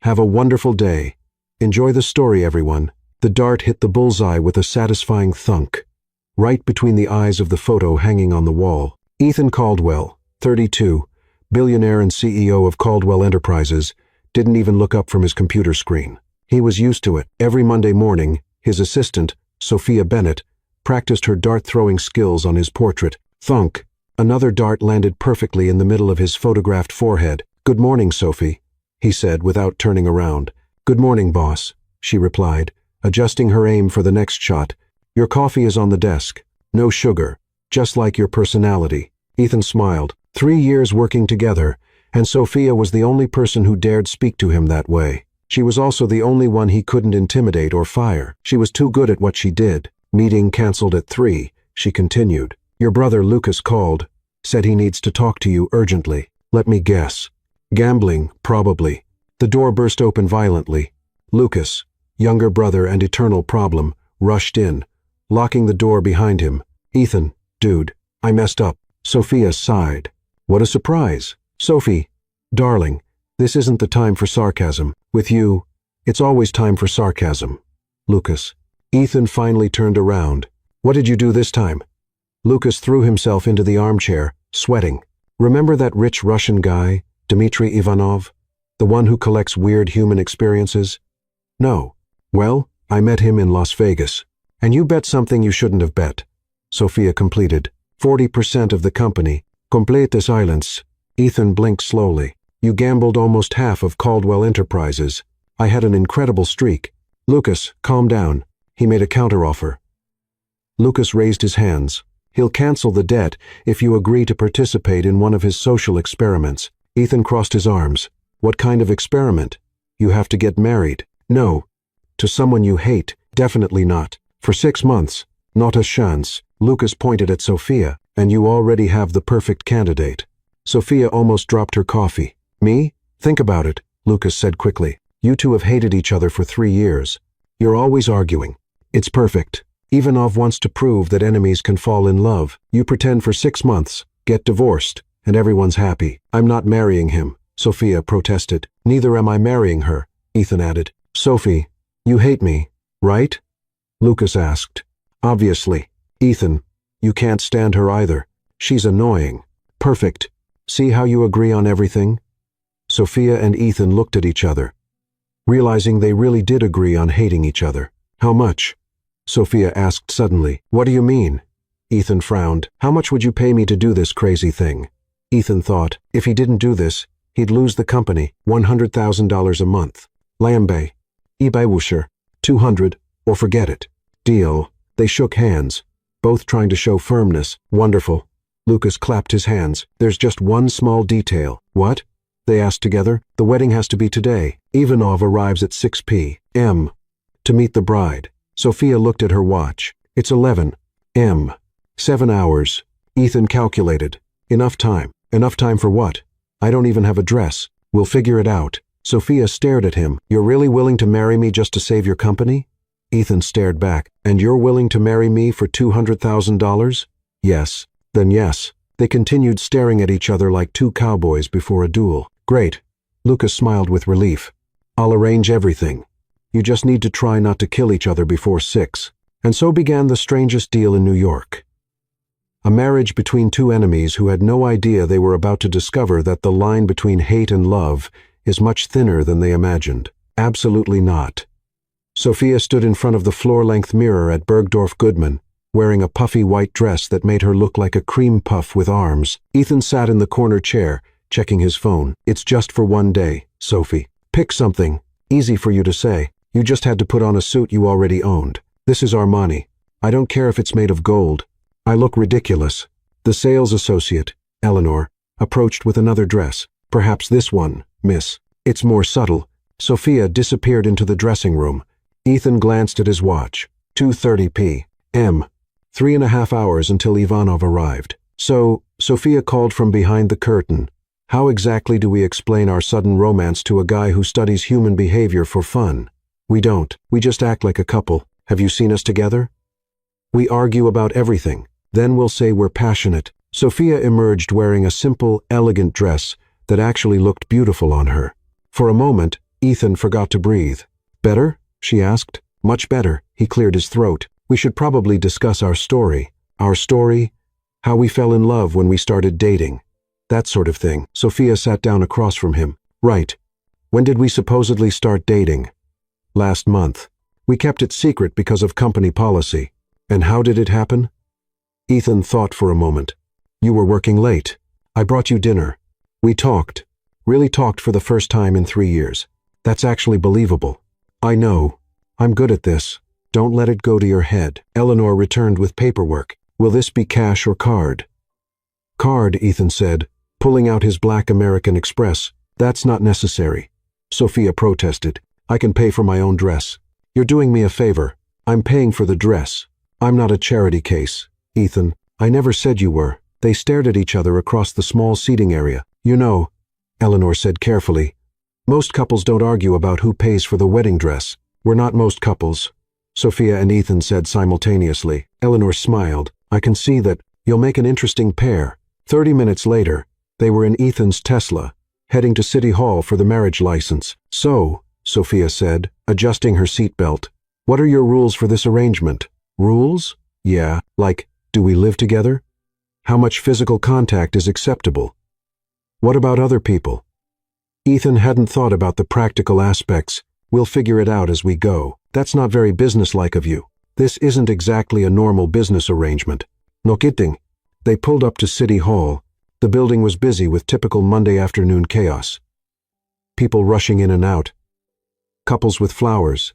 Have a wonderful day. Enjoy the story, everyone." The dart hit the bullseye with a satisfying thunk, right between the eyes of the photo hanging on the wall. Ethan Caldwell, 32, billionaire and CEO of Caldwell Enterprises, didn't even look up from his computer screen. He was used to it. Every Monday morning, his assistant, Sophia Bennett, practiced her dart-throwing skills on his portrait. Thunk! Another dart landed perfectly in the middle of his photographed forehead. "Good morning, Sophie," he said without turning around. "Good morning, boss," she replied, adjusting her aim for the next shot. "Your coffee is on the desk. No sugar, just like your personality." Ethan smiled. 3 years working together, and Sophia was the only person who dared speak to him that way. She was also the only one he couldn't intimidate or fire. She was too good at what she did. Meeting canceled at 3, she continued. "Your brother Lucas called, said he needs to talk to you urgently." "Let me guess. Gambling, probably." The door burst open violently. Lucas, younger brother and eternal problem, rushed in, locking the door behind him. "Ethan, dude, I messed up." Sophia sighed. "What a surprise." "Sophie, darling, this isn't the time for sarcasm. With you, it's always time for sarcasm." "Lucas." Ethan finally turned around. "What did you do this time?" Lucas threw himself into the armchair, sweating. "Remember that rich Russian guy, Dmitry Ivanov? The one who collects weird human experiences?" "No." "Well, I met him in Las Vegas. And you bet something you shouldn't have bet." Sophia completed. 40% of the company. Complete silence. Ethan blinked slowly. "You gambled almost half of Caldwell Enterprises. I had an incredible streak." "Lucas, calm down." He made a counteroffer. Lucas raised his hands. "He'll cancel the debt if you agree to participate in one of his social experiments." Ethan crossed his arms. "What kind of experiment? You have to get married." "No." "To someone you hate?" "Definitely not. For 6 months. Not a chance." Lucas pointed at Sophia. "And you already have the perfect candidate." Sophia almost dropped her coffee. "Me? Think about it," Lucas said quickly. "You two have hated each other for 3 years. You're always arguing. It's perfect. Ivanov wants to prove that enemies can fall in love. You pretend for 6 months, get divorced, and everyone's happy." "I'm not marrying him," Sophia protested. "Neither am I marrying her," Ethan added. "Sophie, you hate me, right?" Lucas asked. "Obviously." "Ethan, you can't stand her either. She's annoying." "Perfect. See how you agree on everything?" Sophia and Ethan looked at each other, realizing they really did agree on hating each other. "How much?" Sophia asked suddenly. "What do you mean?" Ethan frowned. "How much would you pay me to do this crazy thing?" Ethan thought, if he didn't do this, he'd lose the company. $100,000 a month. Lambe. Ibaiwusher. 200, or forget it. Deal. They shook hands, both trying to show firmness. "Wonderful." Lucas clapped his hands. "There's just one small detail." "What?" they asked together. "The wedding has to be today. Ivanov arrives at 6 p.m. to meet the bride." Sophia looked at her watch. "It's 11 m. 7 hours. Ethan calculated. "Enough time." "Enough time for what?" "I don't even have a dress. We'll figure it out." Sophia stared at him. "You're really willing to marry me just to save your company?" Ethan stared back. "And you're willing to marry me for $200,000? "Yes." "Then yes." They continued staring at each other like two cowboys before a duel. "Great." Lucas smiled with relief. "I'll arrange everything. You just need to try not to kill each other before 6. And so began the strangest deal in New York. A marriage between two enemies who had no idea they were about to discover that the line between hate and love is much thinner than they imagined. Absolutely not. Sophia stood in front of the floor-length mirror at Bergdorf Goodman, wearing a puffy white dress that made her look like a cream puff with arms. Ethan sat in the corner chair, checking his phone. "It's just for 1 day, Sophie. Pick something. Easy for you to say. You just had to put on a suit you already owned. This is Armani. I don't care if it's made of gold. I look ridiculous." The sales associate, Eleanor, approached with another dress. "Perhaps this one, miss. It's more subtle." Sophia disappeared into the dressing room. Ethan glanced at his watch. 2:30 p.m. 3.5 hours until Ivanov arrived. "So," Sophia called from behind the curtain, "how exactly do we explain our sudden romance to a guy who studies human behavior for fun?" "We don't. We just act like a couple. Have you seen us together? We argue about everything. Then we'll say we're passionate." Sophia emerged wearing a simple, elegant dress that actually looked beautiful on her. For a moment, Ethan forgot to breathe. Better? She asked. Much better. He cleared his throat. We should probably discuss our story. Our story? How we fell in love when we started dating. That sort of thing. Sophia sat down across from him. Right. When did we supposedly start dating? Last month. We kept it secret because of company policy. And how did it happen? Ethan thought for a moment. You were working late. I brought you dinner. We talked. Really talked for the first time in 3 years. That's actually believable. I know. I'm good at this. Don't let it go to your head. Eleanor returned with paperwork. Will this be cash or card? Card, Ethan said, pulling out his black American Express. That's not necessary. Sophia protested. I can pay for my own dress. You're doing me a favor. I'm paying for the dress. I'm not a charity case. Ethan, I never said you were. They stared at each other across the small seating area. You know, Eleanor said carefully, most couples don't argue about who pays for the wedding dress. We're not most couples. Sophia and Ethan said simultaneously. Eleanor smiled. I can see that. You'll make an interesting pair. 30 minutes later, they were in Ethan's Tesla, heading to City Hall for the marriage license. So, Sophia said, adjusting her seatbelt, what are your rules for this arrangement? Rules? Yeah, like, do we live together? How much physical contact is acceptable? What about other people? Ethan hadn't thought about the practical aspects. We'll figure it out as we go. That's not very businesslike of you. This isn't exactly a normal business arrangement. No kidding. They pulled up to City Hall. The building was busy with typical Monday afternoon chaos. People rushing in and out. Couples with flowers.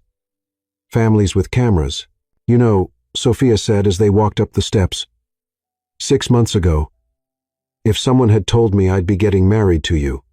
Families with cameras. You know, Sophia said as they walked up the steps. 6 months ago, if someone had told me I'd be getting married to you,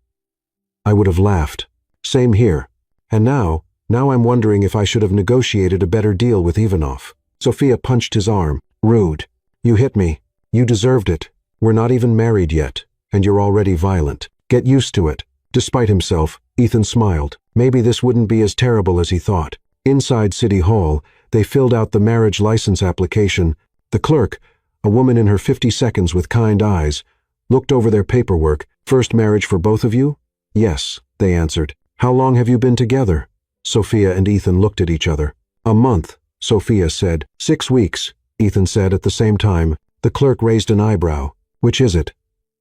I would have laughed. Same here. And now I'm wondering if I should have negotiated a better deal with Ivanov. Sophia punched his arm. Rude. You hit me. You deserved it. We're not even married yet, and you're already violent. Get used to it. Despite himself, Ethan smiled. Maybe this wouldn't be as terrible as he thought. Inside City Hall, they filled out the marriage license application. The clerk, a woman in her 50s with kind eyes, looked over their paperwork. First marriage for both of you? Yes, they answered. How long have you been together? Sophia and Ethan looked at each other. A month, Sophia said. 6 weeks, Ethan said at the same time. The clerk raised an eyebrow. Which is it?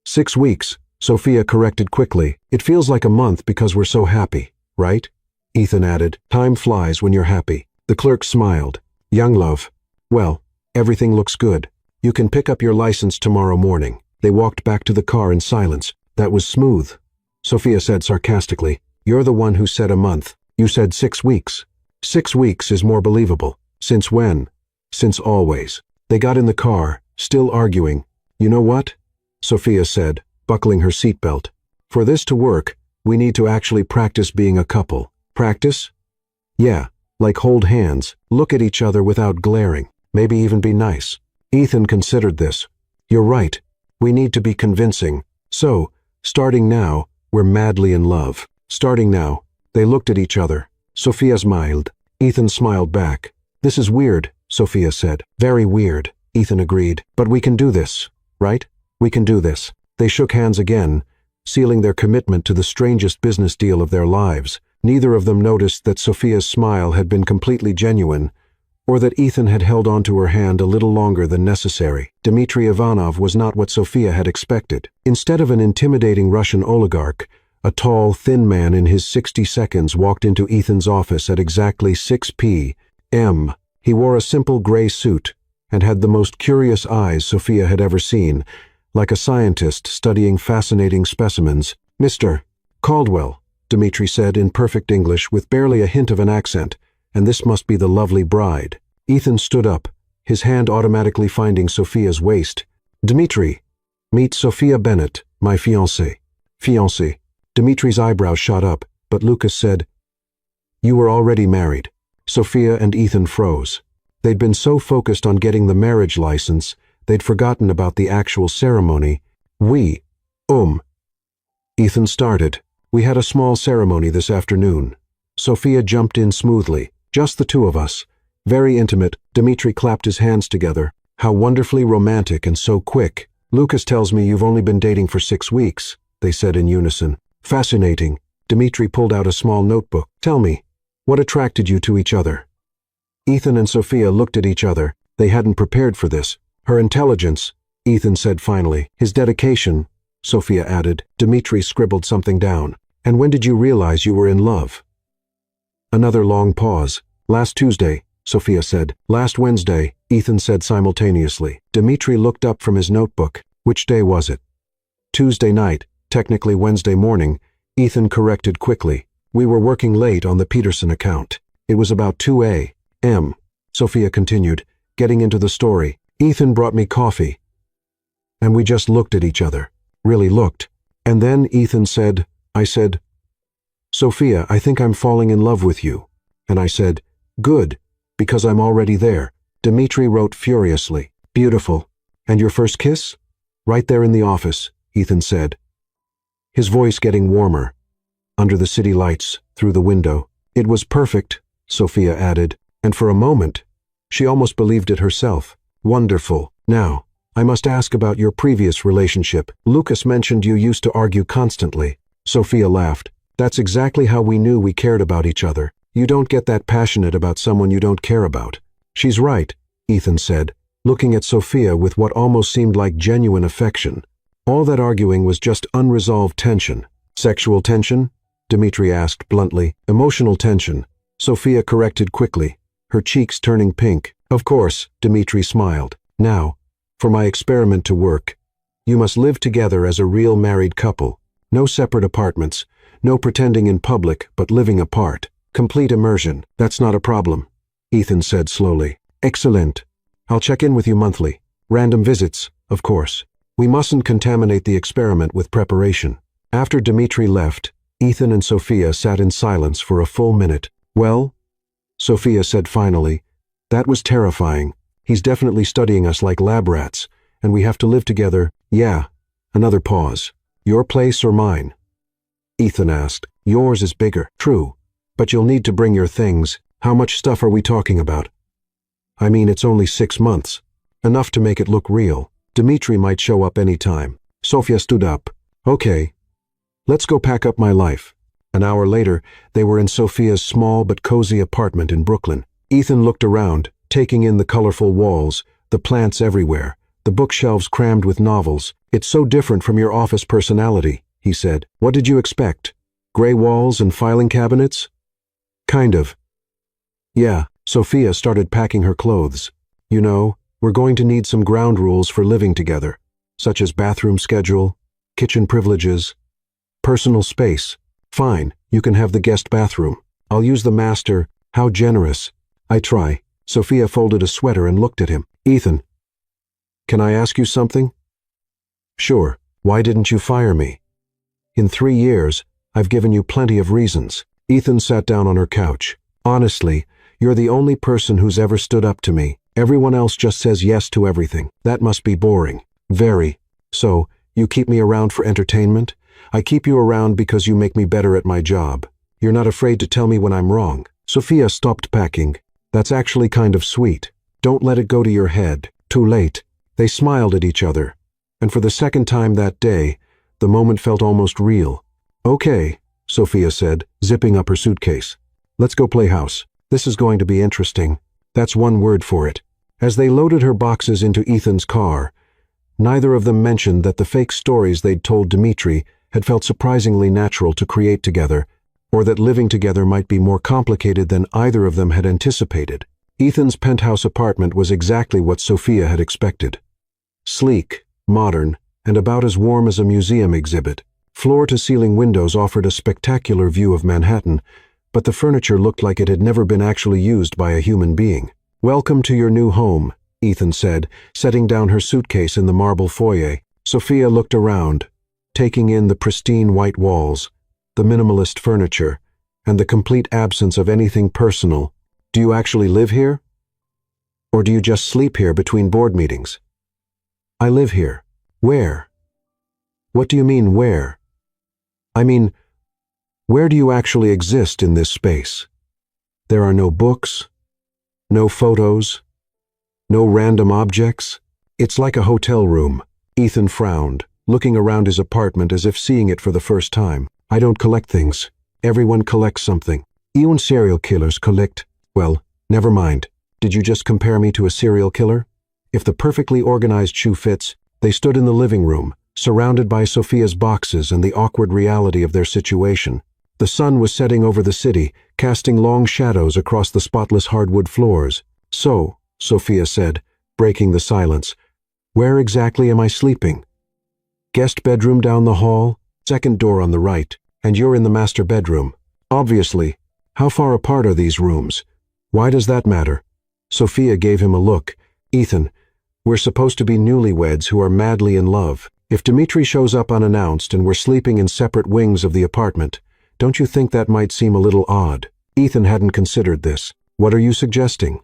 6 weeks, Sophia corrected quickly. It feels like a month because we're so happy, right? Ethan added. Time flies when you're happy. The clerk smiled. Young love. Well, everything looks good. You can pick up your license tomorrow morning. They walked back to the car in silence. That was smooth. Sophia said sarcastically. You're the one who said a month. You said 6 weeks. 6 weeks is more believable. Since when? Since always. They got in the car, still arguing. You know what? Sophia said, buckling her seatbelt. For this to work, we need to actually practice being a couple. Practice? Yeah, like hold hands, look at each other without glaring, maybe even be nice. Ethan considered this. You're right. We need to be convincing. So, starting now, we're madly in love. Starting now. They looked at each other. Sophia smiled. Ethan smiled back. This is weird, Sophia said. Very weird, Ethan agreed. But we can do this, right? We can do this. They shook hands again, sealing their commitment to the strangest business deal of their lives. Neither of them noticed that Sophia's smile had been completely genuine, or that Ethan had held onto her hand a little longer than necessary. Dmitry Ivanov was not what Sophia had expected. Instead of an intimidating Russian oligarch, a tall, thin man in his 60s walked into Ethan's office at exactly 6 p.m. He wore a simple gray suit and had the most curious eyes Sophia had ever seen, like a scientist studying fascinating specimens. Mr. Caldwell, Dmitry said in perfect English with barely a hint of an accent, and this must be the lovely bride. Ethan stood up, his hand automatically finding Sophia's waist. Dmitry, meet Sophia Bennett, my fiancée. Fiancée. Dmitry's eyebrows shot up, but Lucas said, You were already married. Sophia and Ethan froze. They'd been so focused on getting the marriage license, they'd forgotten about the actual ceremony. Ethan started. We had a small ceremony this afternoon. Sophia jumped in smoothly. Just the two of us. Very intimate. Dmitry clapped his hands together. How wonderfully romantic and so quick. Lucas tells me you've only been dating for 6 weeks, they said in unison. Fascinating, Dmitri pulled out a small notebook. Tell me, what attracted you to each other? Ethan and Sophia looked at each other. They hadn't prepared for this. Her intelligence, Ethan said finally. His dedication, Sophia added. Dmitri scribbled something down. And when did you realize you were in love? Another long pause. Last Tuesday, Sophia said. Last Wednesday, Ethan said simultaneously. Dmitri looked up from his notebook. Which day was it? Tuesday night, technically Wednesday morning, Ethan corrected quickly. We were working late on the Peterson account. It was about 2 a.m., Sophia continued, getting into the story. Ethan brought me coffee. And we just looked at each other. Really looked. And then Ethan said, I said, Sophia, I think I'm falling in love with you. And I said, good, because I'm already there. Dmitri wrote furiously. Beautiful. And your first kiss? Right there in the office, Ethan said, his voice getting warmer. Under the city lights, through the window. It was perfect, Sophia added, and for a moment, she almost believed it herself. Wonderful. Now, I must ask about your previous relationship. Lucas mentioned you used to argue constantly. Sophia laughed. That's exactly how we knew we cared about each other. You don't get that passionate about someone you don't care about. She's right, Ethan said, looking at Sophia with what almost seemed like genuine affection. All that arguing was just unresolved tension. Sexual tension? Dmitri asked bluntly. Emotional tension, Sophia corrected quickly, her cheeks turning pink. Of course, Dmitri smiled. Now, for my experiment to work, you must live together as a real married couple. No separate apartments, no pretending in public, but living apart. Complete immersion. That's not a problem, Ethan said slowly. Excellent. I'll check in with you monthly. Random visits, of course. We mustn't contaminate the experiment with preparation. After Dmitri left, Ethan and Sophia sat in silence for a full minute. Well, Sophia said finally, that was terrifying. He's definitely studying us like lab rats, and we have to live together. Yeah. Another pause. Your place or mine? Ethan asked. Yours is bigger. True. But you'll need to bring your things. How much stuff are we talking about? I mean, it's only 6 months. Enough to make it look real. Dmitri might show up any time. Sophia stood up. Okay. Let's go pack up my life. An hour later, they were in Sophia's small but cozy apartment in Brooklyn. Ethan looked around, taking in the colorful walls, the plants everywhere, the bookshelves crammed with novels. It's so different from your office personality, he said. What did you expect? Gray walls and filing cabinets? Kind of. Yeah, Sophia started packing her clothes. You know, we're going to need some ground rules for living together, such as bathroom schedule, kitchen privileges, personal space. Fine, you can have the guest bathroom. I'll use the master. How generous. I try. Sophia folded a sweater and looked at him. Ethan, can I ask you something? Sure. Why didn't you fire me? In 3 years, I've given you plenty of reasons. Ethan sat down on her couch. Honestly, you're the only person who's ever stood up to me. Everyone else just says yes to everything. That must be boring. Very. So, you keep me around for entertainment? I keep you around because you make me better at my job. You're not afraid to tell me when I'm wrong. Sophia stopped packing. That's actually kind of sweet. Don't let it go to your head. Too late. They smiled at each other. And for the second time that day, the moment felt almost real. Okay, Sophia said, zipping up her suitcase. Let's go play house. This is going to be interesting. That's one word for it. As they loaded her boxes into Ethan's car, neither of them mentioned that the fake stories they'd told Dmitri had felt surprisingly natural to create together, or that living together might be more complicated than either of them had anticipated. Ethan's penthouse apartment was exactly what Sophia had expected. Sleek, modern, and about as warm as a museum exhibit. Floor-to-ceiling windows offered a spectacular view of Manhattan, but the furniture looked like it had never been actually used by a human being. Welcome to your new home, Ethan said, setting down her suitcase in the marble foyer. Sophia looked around, taking in the pristine white walls, the minimalist furniture, and the complete absence of anything personal. Do you actually live here? Or do you just sleep here between board meetings? I live here. Where? What do you mean, where? I mean, where do you actually exist in this space? There are no books, no photos, no random objects. It's like a hotel room. Ethan frowned, looking around his apartment as if seeing it for the first time. I don't collect things, Everyone collects something. Even serial killers collect. Well, never mind. Did you just compare me to a serial killer? If the perfectly organized shoe fits, they stood in the living room, surrounded by Sophia's boxes and the awkward reality of their situation. The sun was setting over the city, casting long shadows across the spotless hardwood floors. So, Sophia said, breaking the silence, where exactly am I sleeping? Guest bedroom down the hall, second door on the right, and you're in the master bedroom. Obviously. How far apart are these rooms? Why does that matter? Sophia gave him a look. Ethan, we're supposed to be newlyweds who are madly in love. If Dmitri shows up unannounced and we're sleeping in separate wings of the apartment, don't you think that might seem a little odd? Ethan hadn't considered this. What are you suggesting?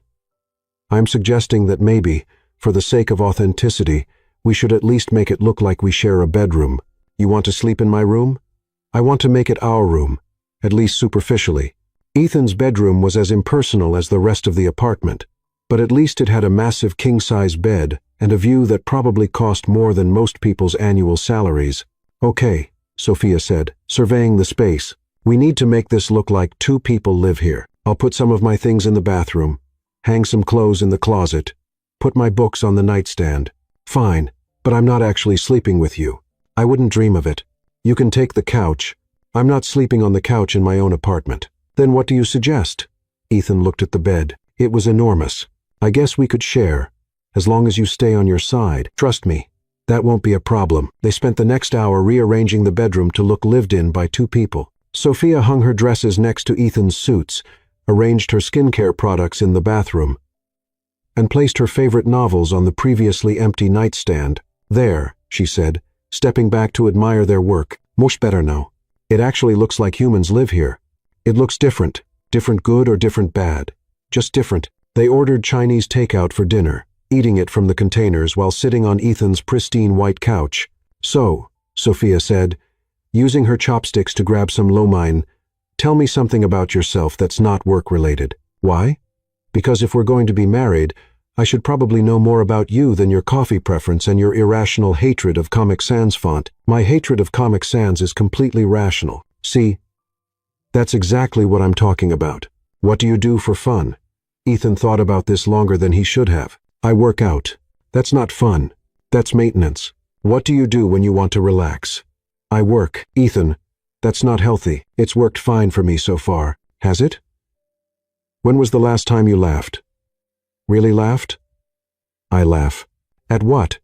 I'm suggesting that maybe, for the sake of authenticity, we should at least make it look like we share a bedroom. You want to sleep in my room? I want to make it our room, at least superficially. Ethan's bedroom was as impersonal as the rest of the apartment, but at least it had a massive king-size bed and a view that probably cost more than most people's annual salaries. Okay, Sophia said, surveying the space. We need to make this look like 2 people live here. I'll put some of my things in the bathroom, hang some clothes in the closet, put my books on the nightstand. Fine, but I'm not actually sleeping with you. I wouldn't dream of it. You can take the couch. I'm not sleeping on the couch in my own apartment. Then what do you suggest? Ethan looked at the bed. It was enormous. I guess we could share, as long as you stay on your side. Trust me, that won't be a problem. They spent the next hour rearranging the bedroom to look lived in by 2 people. Sophia hung her dresses next to Ethan's suits, arranged her skincare products in the bathroom, and placed her favorite novels on the previously empty nightstand. There, she said, stepping back to admire their work. Much better now. It actually looks like humans live here. It looks different. Different good or different bad. Just different. They ordered Chinese takeout for dinner, eating it from the containers while sitting on Ethan's pristine white couch. So, Sophia said, using her chopsticks to grab some lo mein, tell me something about yourself that's not work-related. Why? Because if we're going to be married, I should probably know more about you than your coffee preference and your irrational hatred of Comic Sans font. My hatred of Comic Sans is completely rational. See? That's exactly what I'm talking about. What do you do for fun? Ethan thought about this longer than he should have. I work out. That's not fun. That's maintenance. What do you do when you want to relax? I work. Ethan, that's not healthy. It's worked fine for me so far. Has it? When was the last time you laughed? Really laughed? I laugh. At what?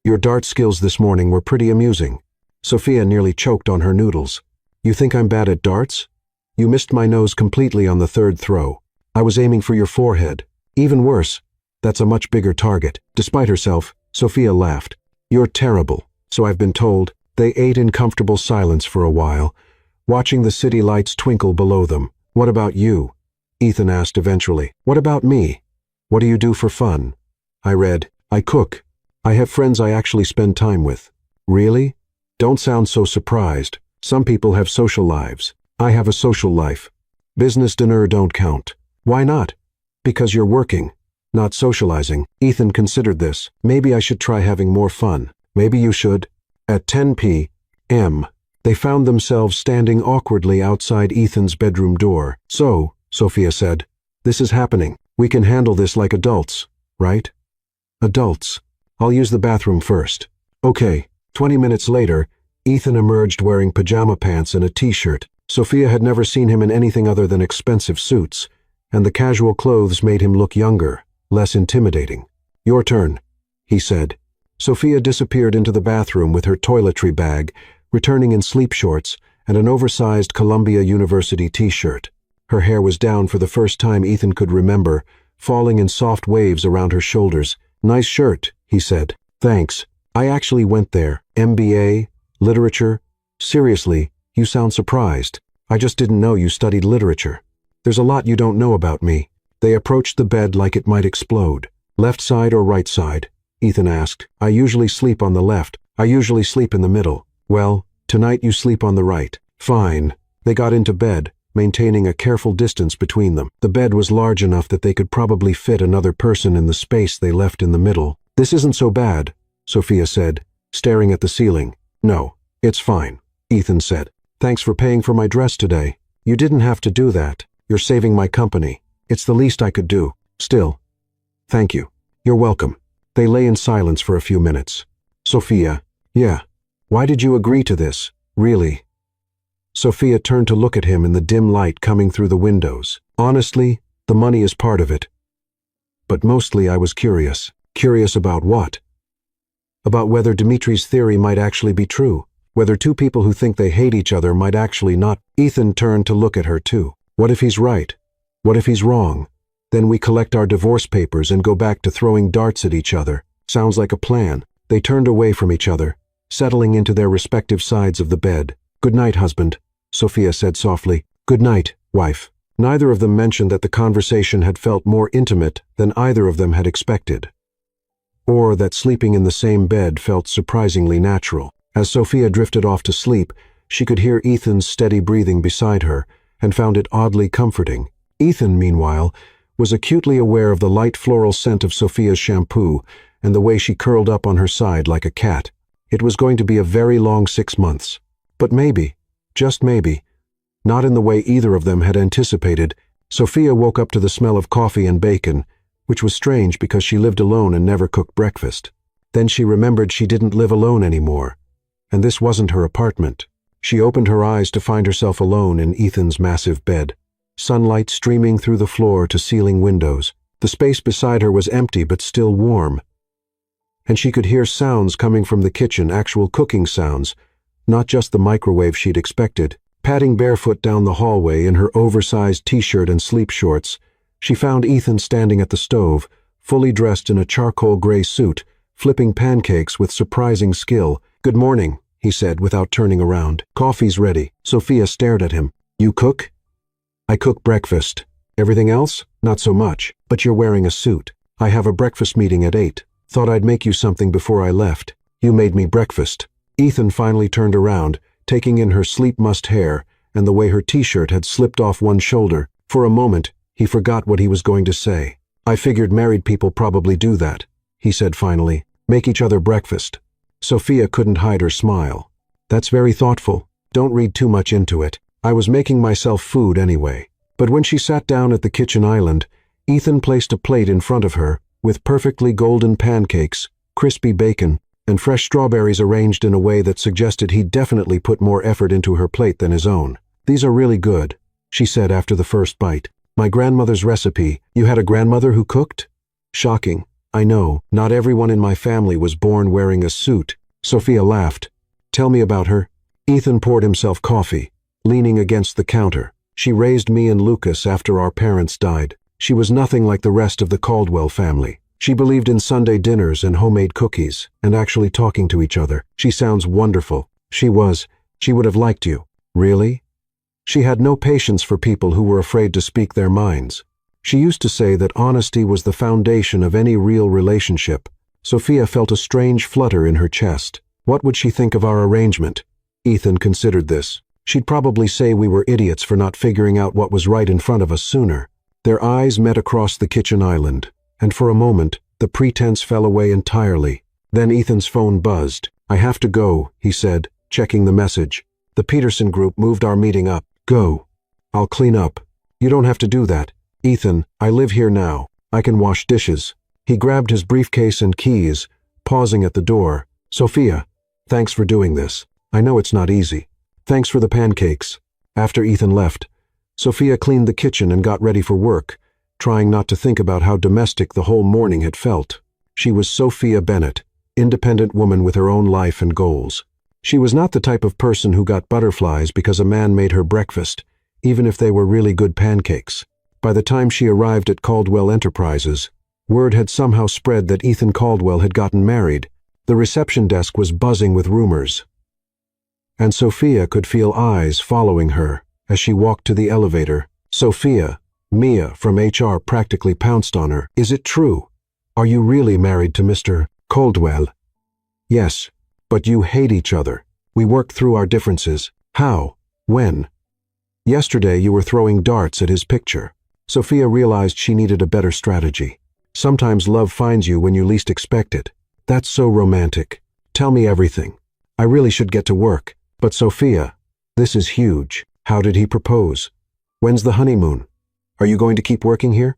Your dart skills this morning were pretty amusing. Sophia nearly choked on her noodles. You think I'm bad at darts? You missed my nose completely on the 3rd throw. I was aiming for your forehead. Even worse, that's a much bigger target. Despite herself, Sophia laughed. You're terrible, so I've been told. They ate in comfortable silence for a while, watching the city lights twinkle below them. What about you? Ethan asked eventually. What about me? What do you do for fun? I read. I cook. I have friends I actually spend time with. Really? Don't sound so surprised. Some people have social lives. I have a social life. Business dinner don't count. Why not? Because you're working, not socializing. Ethan considered this. Maybe I should try having more fun. Maybe you should. At 10 p.m., they found themselves standing awkwardly outside Ethan's bedroom door. So, Sophia said, this is happening. We can handle this like adults, right? Adults. I'll use the bathroom first. Okay. 20 minutes later, Ethan emerged wearing pajama pants and a t-shirt. Sophia had never seen him in anything other than expensive suits, and the casual clothes made him look younger, less intimidating. Your turn, he said. Sophia disappeared into the bathroom with her toiletry bag, returning in sleep shorts and an oversized Columbia University t-shirt. Her hair was down for the first time Ethan could remember, falling in soft waves around her shoulders. Nice shirt, he said. Thanks. I actually went there. MBA, literature. Seriously, you sound surprised. I just didn't know you studied literature. There's a lot you don't know about me. They approached the bed like it might explode. Left side or right side? Ethan asked. I usually sleep on the left. I usually sleep in the middle. Well, tonight you sleep on the right. Fine. They got into bed, maintaining a careful distance between them. The bed was large enough that they could probably fit another person in the space they left in the middle. This isn't so bad, Sophia said, staring at the ceiling. No, it's fine, Ethan said. Thanks for paying for my dress today. You didn't have to do that. You're saving my company. It's the least I could do. Still, thank you. You're welcome. They lay in silence for a few minutes. Sophia, yeah. Why did you agree to this? Really? Sophia turned to look at him in the dim light coming through the windows. Honestly, the money is part of it. But mostly I was curious. Curious about what? About whether Dimitri's theory might actually be true. Whether two people who think they hate each other might actually not. Ethan turned to look at her too. What if he's right? What if he's wrong? Then we collect our divorce papers and go back to throwing darts at each other. Sounds like a plan. They turned away from each other, settling into their respective sides of the bed. Good night, husband, Sophia said softly. Good night, wife. Neither of them mentioned that the conversation had felt more intimate than either of them had expected, or that sleeping in the same bed felt surprisingly natural. As Sophia drifted off to sleep, she could hear Ethan's steady breathing beside her and found it oddly comforting. Ethan, meanwhile, was acutely aware of the light floral scent of Sophia's shampoo and the way she curled up on her side like a cat. It was going to be a very long 6 months. But maybe, just maybe, not in the way either of them had anticipated, Sophia woke up to the smell of coffee and bacon, which was strange because she lived alone and never cooked breakfast. Then she remembered she didn't live alone anymore, and this wasn't her apartment. She opened her eyes to find herself alone in Ethan's massive bed, sunlight streaming through the floor to ceiling windows. The space beside her was empty but still warm, and she could hear sounds coming from the kitchen, actual cooking sounds, not just the microwave she'd expected. Padding barefoot down the hallway in her oversized t-shirt and sleep shorts, she found Ethan standing at the stove, fully dressed in a charcoal gray suit, flipping pancakes with surprising skill. Good morning, he said without turning around. Coffee's ready. Sophia stared at him. You cook? I cook breakfast. Everything else? Not so much. But you're wearing a suit. I have a breakfast meeting at 8. Thought I'd make you something before I left. You made me breakfast. Ethan finally turned around, taking in her sleep-mussed hair and the way her t-shirt had slipped off one shoulder. For a moment, he forgot what he was going to say. I figured married people probably do that, he said finally. Make each other breakfast. Sophia couldn't hide her smile. That's very thoughtful. Don't read too much into it. I was making myself food anyway. But when she sat down at the kitchen island, Ethan placed a plate in front of her with perfectly golden pancakes, crispy bacon, and fresh strawberries arranged in a way that suggested he'd definitely put more effort into her plate than his own. These are really good, she said after the first bite. My grandmother's recipe. You had a grandmother who cooked? Shocking. I know, not everyone in my family was born wearing a suit. Sophia laughed. Tell me about her. Ethan poured himself coffee, leaning against the counter. She raised me and Lucas after our parents died. She was nothing like the rest of the Caldwell family. She believed in Sunday dinners and homemade cookies, and actually talking to each other. She sounds wonderful. She would have liked you. Really? She had no patience for people who were afraid to speak their minds. She used to say that honesty was the foundation of any real relationship. Sophia felt a strange flutter in her chest. What would she think of our arrangement? Ethan considered this. She'd probably say we were idiots for not figuring out what was right in front of us sooner. Their eyes met across the kitchen island, and for a moment, the pretense fell away entirely. Then Ethan's phone buzzed. I have to go, he said, checking the message. The Peterson group moved our meeting up. Go. I'll clean up. You don't have to do that. Ethan, I live here now. I can wash dishes. He grabbed his briefcase and keys, pausing at the door. Sophia, thanks for doing this. I know it's not easy. Thanks for the pancakes. After Ethan left, Sophia cleaned the kitchen and got ready for work, trying not to think about how domestic the whole morning had felt. She was Sophia Bennett, independent woman with her own life and goals. She was not the type of person who got butterflies because a man made her breakfast, even if they were really good pancakes. By the time she arrived at Caldwell Enterprises, word had somehow spread that Ethan Caldwell had gotten married. The reception desk was buzzing with rumors, and Sophia could feel eyes following her as she walked to the elevator. Sophia, Mia from HR practically pounced on her. Is it true? Are you really married to Mr. Caldwell? Yes, but you hate each other. We worked through our differences. How? When? Yesterday you were throwing darts at his picture. Sophia realized she needed a better strategy. Sometimes love finds you when you least expect it. That's so romantic. Tell me everything. I really should get to work. But Sophia, This is huge. How did he propose? When's the honeymoon? Are you going to keep working here?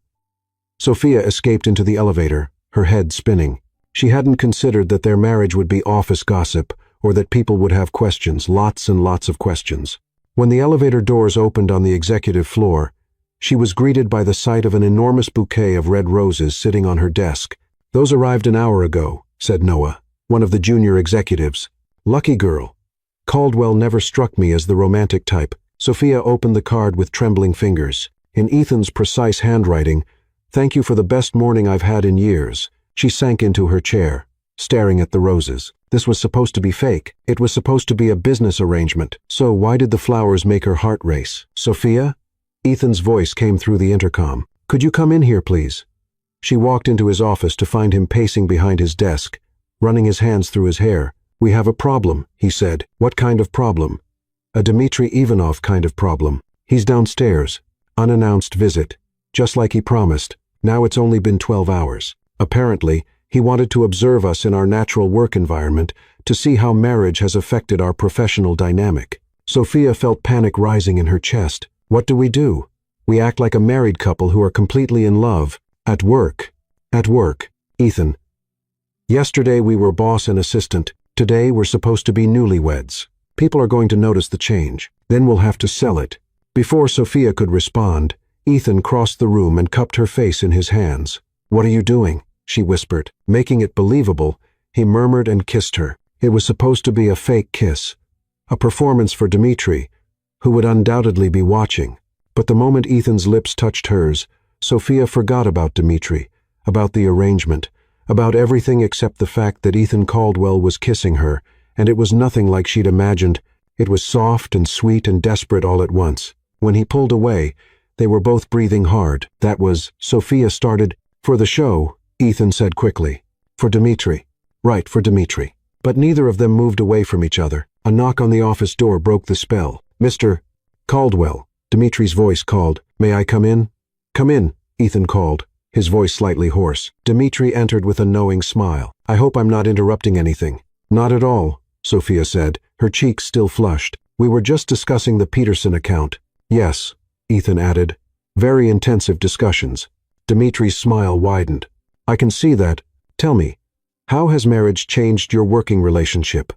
Sophia escaped into the elevator, her head spinning. She hadn't considered that their marriage would be office gossip, or that people would have questions, lots and lots of questions. When the elevator doors opened on the executive floor, she was greeted by the sight of an enormous bouquet of red roses sitting on her desk. "Those arrived an hour ago," said Noah, one of the junior executives. "Lucky girl." Caldwell never struck me as the romantic type. Sophia opened the card with trembling fingers. In Ethan's precise handwriting, "Thank you for the best morning I've had in years." She sank into her chair, staring at the roses. This was supposed to be fake. It was supposed to be a business arrangement. So why did the flowers make her heart race? "Sophia?" Ethan's voice came through the intercom. "Could you come in here, please?" She walked into his office to find him pacing behind his desk, running his hands through his hair. "We have a problem," he said. "What kind of problem?" "A Dmitry Ivanov kind of problem. He's downstairs. Unannounced visit. Just like he promised. Now it's only been 12 hours. Apparently, he wanted to observe us in our natural work environment to see how marriage has affected our professional dynamic." Sophia felt panic rising in her chest. What do? We act like a married couple who are completely in love. At work. At work. Ethan. Yesterday we were boss and assistant. Today we're supposed to be newlyweds. People are going to notice the change. Then we'll have to sell it. Before Sophia could respond, Ethan crossed the room and cupped her face in his hands. "What are you doing?" she whispered. Making it believable, he murmured and kissed her. It was supposed to be a fake kiss. A performance for Dmitry, who would undoubtedly be watching. But the moment Ethan's lips touched hers, Sophia forgot about Dmitry, about the arrangement, about everything except the fact that Ethan Caldwell was kissing her, and it was nothing like she'd imagined. It was soft and sweet and desperate all at once. When he pulled away, they were both breathing hard. "That was," Sophia started. "For the show," Ethan said quickly. "For Dmitry." "Right, for Dmitry." But neither of them moved away from each other. A knock on the office door broke the spell. "Mr. Caldwell," Dmitry's voice called. "May I come in?" "Come in," Ethan called, his voice slightly hoarse. Dmitry entered with a knowing smile. "I hope I'm not interrupting anything." "Not at all," Sophia said, her cheeks still flushed. "We were just discussing the Peterson account." "Yes," Ethan added. "Very intensive discussions." Dmitry's smile widened. "I can see that. Tell me, how has marriage changed your working relationship?"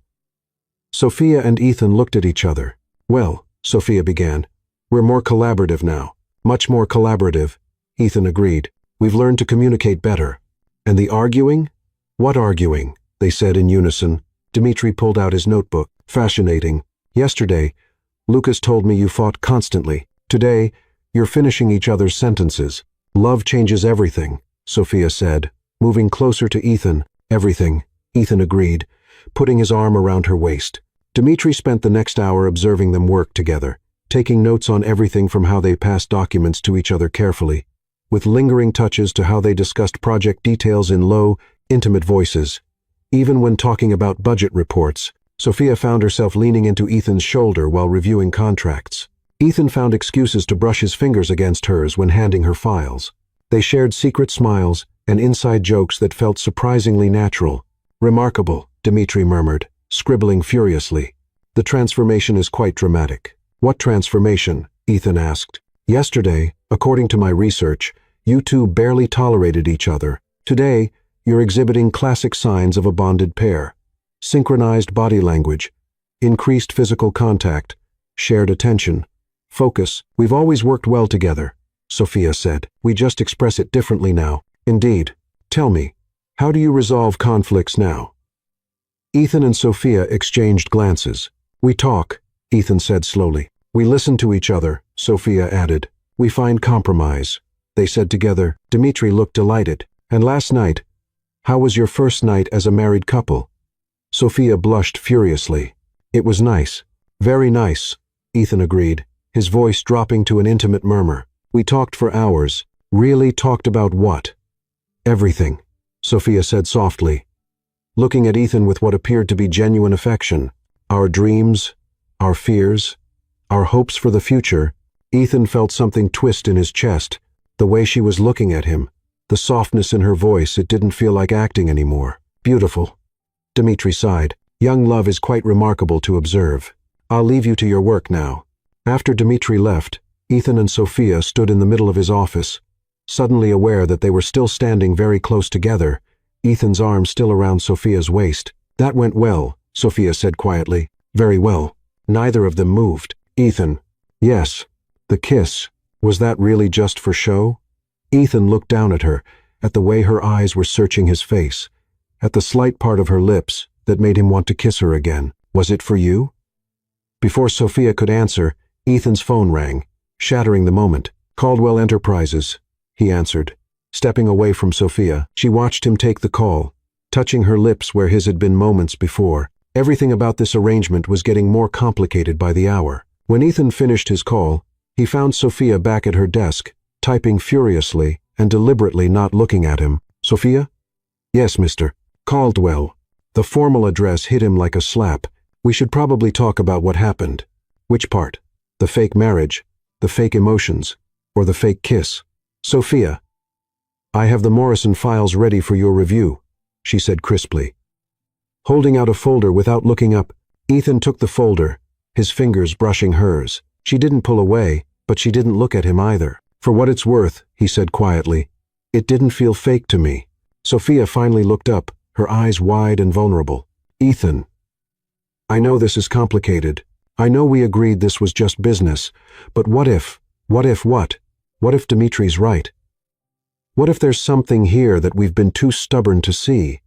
Sophia and Ethan looked at each other. "Well," Sophia began, "we're more collaborative now." "Much more collaborative," Ethan agreed. "We've learned to communicate better." "And the arguing?" "What arguing?" they said in unison. Dmitry pulled out his notebook. "Fascinating. Yesterday, Lucas told me you fought constantly. Today, you're finishing each other's sentences." "Love changes everything," Sophia said, moving closer to Ethan. "Everything," Ethan agreed, putting his arm around her waist. Dmitry spent the next hour observing them work together, taking notes on everything from how they passed documents to each other carefully, with lingering touches to how they discussed project details in low, intimate voices. Even when talking about budget reports, Sophia found herself leaning into Ethan's shoulder while reviewing contracts. Ethan found excuses to brush his fingers against hers when handing her files. They shared secret smiles and inside jokes that felt surprisingly natural. "Remarkable," Dmitry murmured, scribbling furiously. "The transformation is quite dramatic." "What transformation?" Ethan asked. "Yesterday, according to my research, you two barely tolerated each other. Today, you're exhibiting classic signs of a bonded pair. Synchronized body language, increased physical contact, shared attention, focus. We've always worked well together," Sophia said. "We just express it differently now." "Indeed. Tell me, how do you resolve conflicts now?" Ethan and Sophia exchanged glances. "We talk," Ethan said slowly. "We listen to each other," Sophia added. "We find compromise," they said together. Dmitry looked delighted. "And last night, how was your first night as a married couple?" Sophia blushed furiously. "It was nice. Very nice," Ethan agreed, his voice dropping to an intimate murmur. "We talked for hours." "Really talked about what?" "Everything," Sophia said softly, looking at Ethan with what appeared to be genuine affection. "Our dreams, our fears, our hopes for the future." Ethan felt something twist in his chest, the way she was looking at him, the softness in her voice. It didn't feel like acting anymore. "Beautiful," Dmitry sighed. "Young love is quite remarkable to observe. I'll leave you to your work now." After Dmitri left, Ethan and Sophia stood in the middle of his office, suddenly aware that they were still standing very close together, Ethan's arm still around Sophia's waist. "That went well," Sophia said quietly. "Very well." Neither of them moved. "Ethan." "Yes." "The kiss. Was that really just for show?" Ethan looked down at her, at the way her eyes were searching his face, at the slight part of her lips that made him want to kiss her again. "Was it for you?" Before Sophia could answer, Ethan's phone rang, shattering the moment. "Caldwell Enterprises," he answered. Stepping away from Sophia, she watched him take the call, touching her lips where his had been moments before. Everything about this arrangement was getting more complicated by the hour. When Ethan finished his call, he found Sophia back at her desk, typing furiously and deliberately not looking at him. "Sophia?" "Yes, Mr. Caldwell." The formal address hit him like a slap. "We should probably talk about what happened." "Which part? The fake marriage, the fake emotions, or the fake kiss?" "Sophia." "I have the Morrison files ready for your review," she said crisply. Holding out a folder without looking up, Ethan took the folder, his fingers brushing hers. She didn't pull away, but she didn't look at him either. "For what it's worth," he said quietly, "it didn't feel fake to me." Sophia finally looked up, her eyes wide and vulnerable. "Ethan, I know this is complicated. I know we agreed this was just business, but what if? What if Dimitri's right? What if there's something here that we've been too stubborn to see?"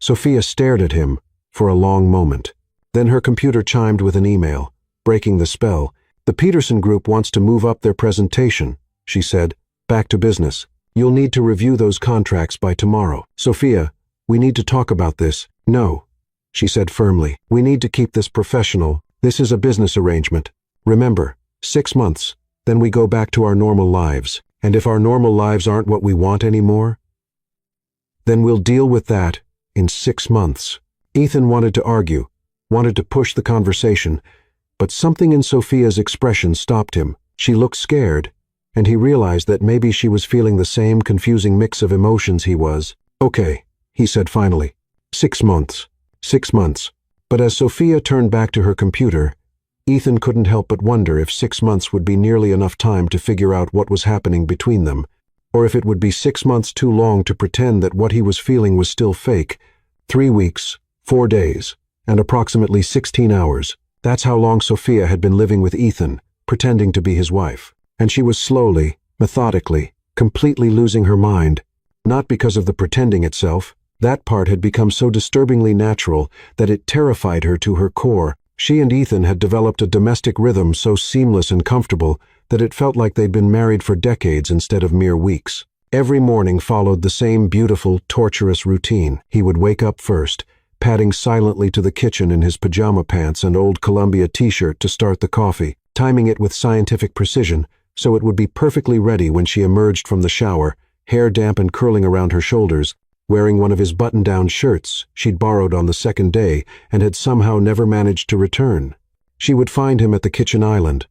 Sophia stared at him for a long moment. Then her computer chimed with an email, breaking the spell. "The Peterson Group wants to move up their presentation," she said. "Back to business. You'll need to review those contracts by tomorrow." "Sophia, we need to talk about this." "No," she said firmly. "We need to keep this professional. This is a business arrangement. Remember, 6 months, then we go back to our normal lives. And if our normal lives aren't what we want anymore, then we'll deal with that in 6 months. Ethan wanted to argue, wanted to push the conversation, but something in Sophia's expression stopped him. She looked scared, and he realized that maybe she was feeling the same confusing mix of emotions he was. "Okay," he said finally. 6 months. 6 months. But as Sophia turned back to her computer, Ethan couldn't help but wonder if 6 months would be nearly enough time to figure out what was happening between them, or if it would be 6 months too long to pretend that what he was feeling was still fake. 3 weeks, 4 days, and approximately 16 hours. That's how long Sophia had been living with Ethan, pretending to be his wife. And she was slowly, methodically, completely losing her mind. Not because of the pretending itself. That part had become so disturbingly natural that it terrified her to her core. She and Ethan had developed a domestic rhythm so seamless and comfortable that it felt like they'd been married for decades instead of mere weeks. Every morning followed the same beautiful, torturous routine. He would wake up first, padding silently to the kitchen in his pajama pants and old Columbia t-shirt to start the coffee, timing it with scientific precision so it would be perfectly ready when she emerged from the shower, hair damp and curling around her shoulders, wearing one of his button-down shirts she'd borrowed on the second day and had somehow never managed to return. She would find him at the kitchen island,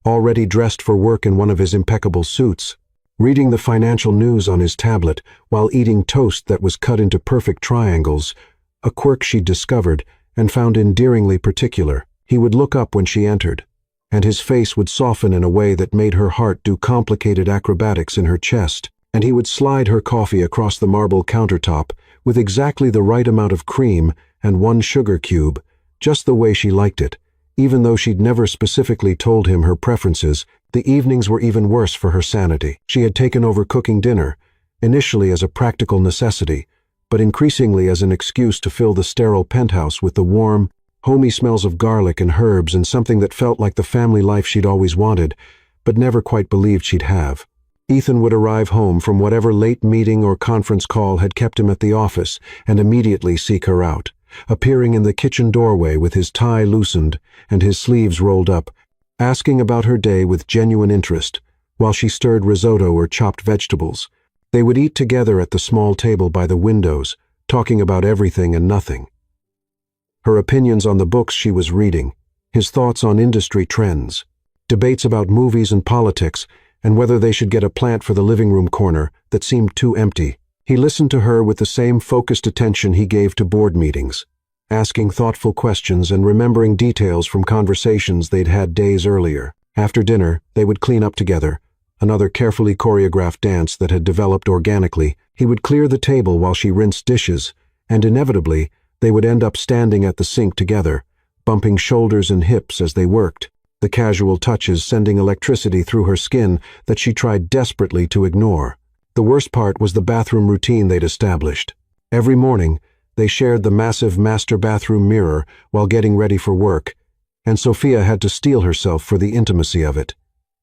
already dressed for work in one of his impeccable suits, reading the financial news on his tablet while eating toast that was cut into perfect triangles, a quirk she'd discovered and found endearingly particular. He would look up when she entered, and his face would soften in a way that made her heart do complicated acrobatics in her chest. And he would slide her coffee across the marble countertop with exactly the right amount of cream and 1 sugar cube, just the way she liked it. Even though she'd never specifically told him her preferences, the evenings were even worse for her sanity. She had taken over cooking dinner, initially as a practical necessity, but increasingly as an excuse to fill the sterile penthouse with the warm, homey smells of garlic and herbs and something that felt like the family life she'd always wanted, but never quite believed she'd have. Ethan would arrive home from whatever late meeting or conference call had kept him at the office and immediately seek her out, appearing in the kitchen doorway with his tie loosened and his sleeves rolled up, asking about her day with genuine interest, while she stirred risotto or chopped vegetables. They would eat together at the small table by the windows, talking about everything and nothing. Her opinions on the books she was reading, his thoughts on industry trends, debates about movies and politics, and whether they should get a plant for the living room corner that seemed too empty. He listened to her with the same focused attention he gave to board meetings, asking thoughtful questions and remembering details from conversations they'd had days earlier. After dinner, they would clean up together, another carefully choreographed dance that had developed organically. He would clear the table while she rinsed dishes, and inevitably, they would end up standing at the sink together, bumping shoulders and hips as they worked, the casual touches sending electricity through her skin that she tried desperately to ignore. The worst part was the bathroom routine they'd established. Every morning, they shared the massive master bathroom mirror while getting ready for work, and Sophia had to steel herself for the intimacy of it.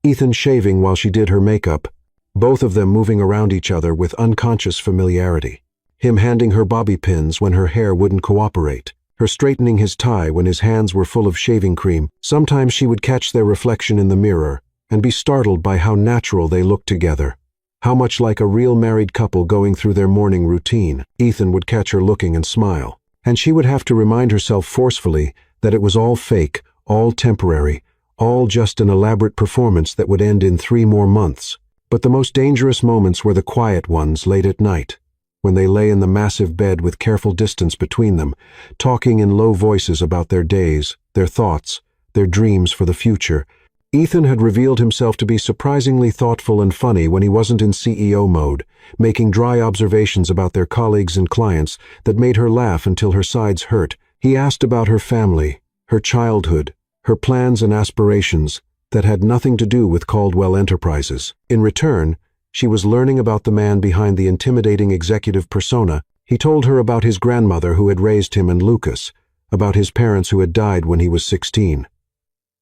Ethan shaving while she did her makeup, both of them moving around each other with unconscious familiarity. Him handing her bobby pins when her hair wouldn't cooperate, her straightening his tie when his hands were full of shaving cream. Sometimes she would catch their reflection in the mirror and be startled by how natural they looked together, how much like a real married couple going through their morning routine. Ethan would catch her looking and smile, and she would have to remind herself forcefully that it was all fake, all temporary, all just an elaborate performance that would end in 3 more months. But the most dangerous moments were the quiet ones late at night, when they lay in the massive bed with careful distance between them, talking in low voices about their days, their thoughts, their dreams for the future. Ethan had revealed himself to be surprisingly thoughtful and funny when he wasn't in CEO mode, making dry observations about their colleagues and clients that made her laugh until her sides hurt. He asked about her family, her childhood, her plans and aspirations that had nothing to do with Caldwell Enterprises. In return, she was learning about the man behind the intimidating executive persona. He told her about his grandmother who had raised him and Lucas, about his parents who had died when he was 16.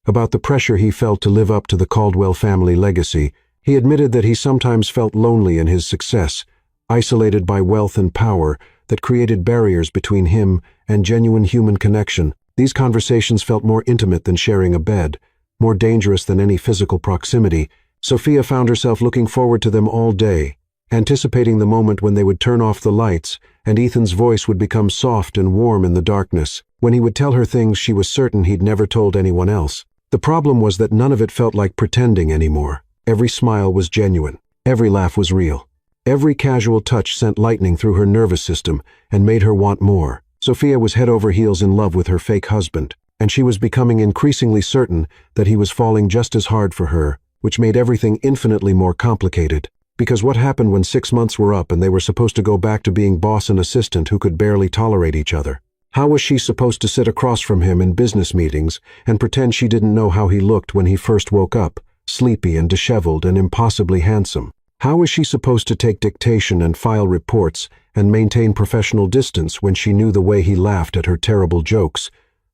About the pressure he felt to live up to the Caldwell family legacy. He admitted that he sometimes felt lonely in his success, isolated by wealth and power that created barriers between him and genuine human connection. These conversations felt more intimate than sharing a bed, more dangerous than any physical proximity. Sophia found herself looking forward to them all day, anticipating the moment when they would turn off the lights and Ethan's voice would become soft and warm in the darkness, when he would tell her things she was certain he'd never told anyone else. The problem was that none of it felt like pretending anymore. Every smile was genuine. Every laugh was real. Every casual touch sent lightning through her nervous system and made her want more. Sophia was head over heels in love with her fake husband, and she was becoming increasingly certain that he was falling just as hard for her, which made everything infinitely more complicated. Because what happened when 6 months were up and they were supposed to go back to being boss and assistant who could barely tolerate each other? How was she supposed to sit across from him in business meetings and pretend she didn't know how he looked when he first woke up, sleepy and disheveled and impossibly handsome? How was she supposed to take dictation and file reports and maintain professional distance when she knew the way he laughed at her terrible jokes,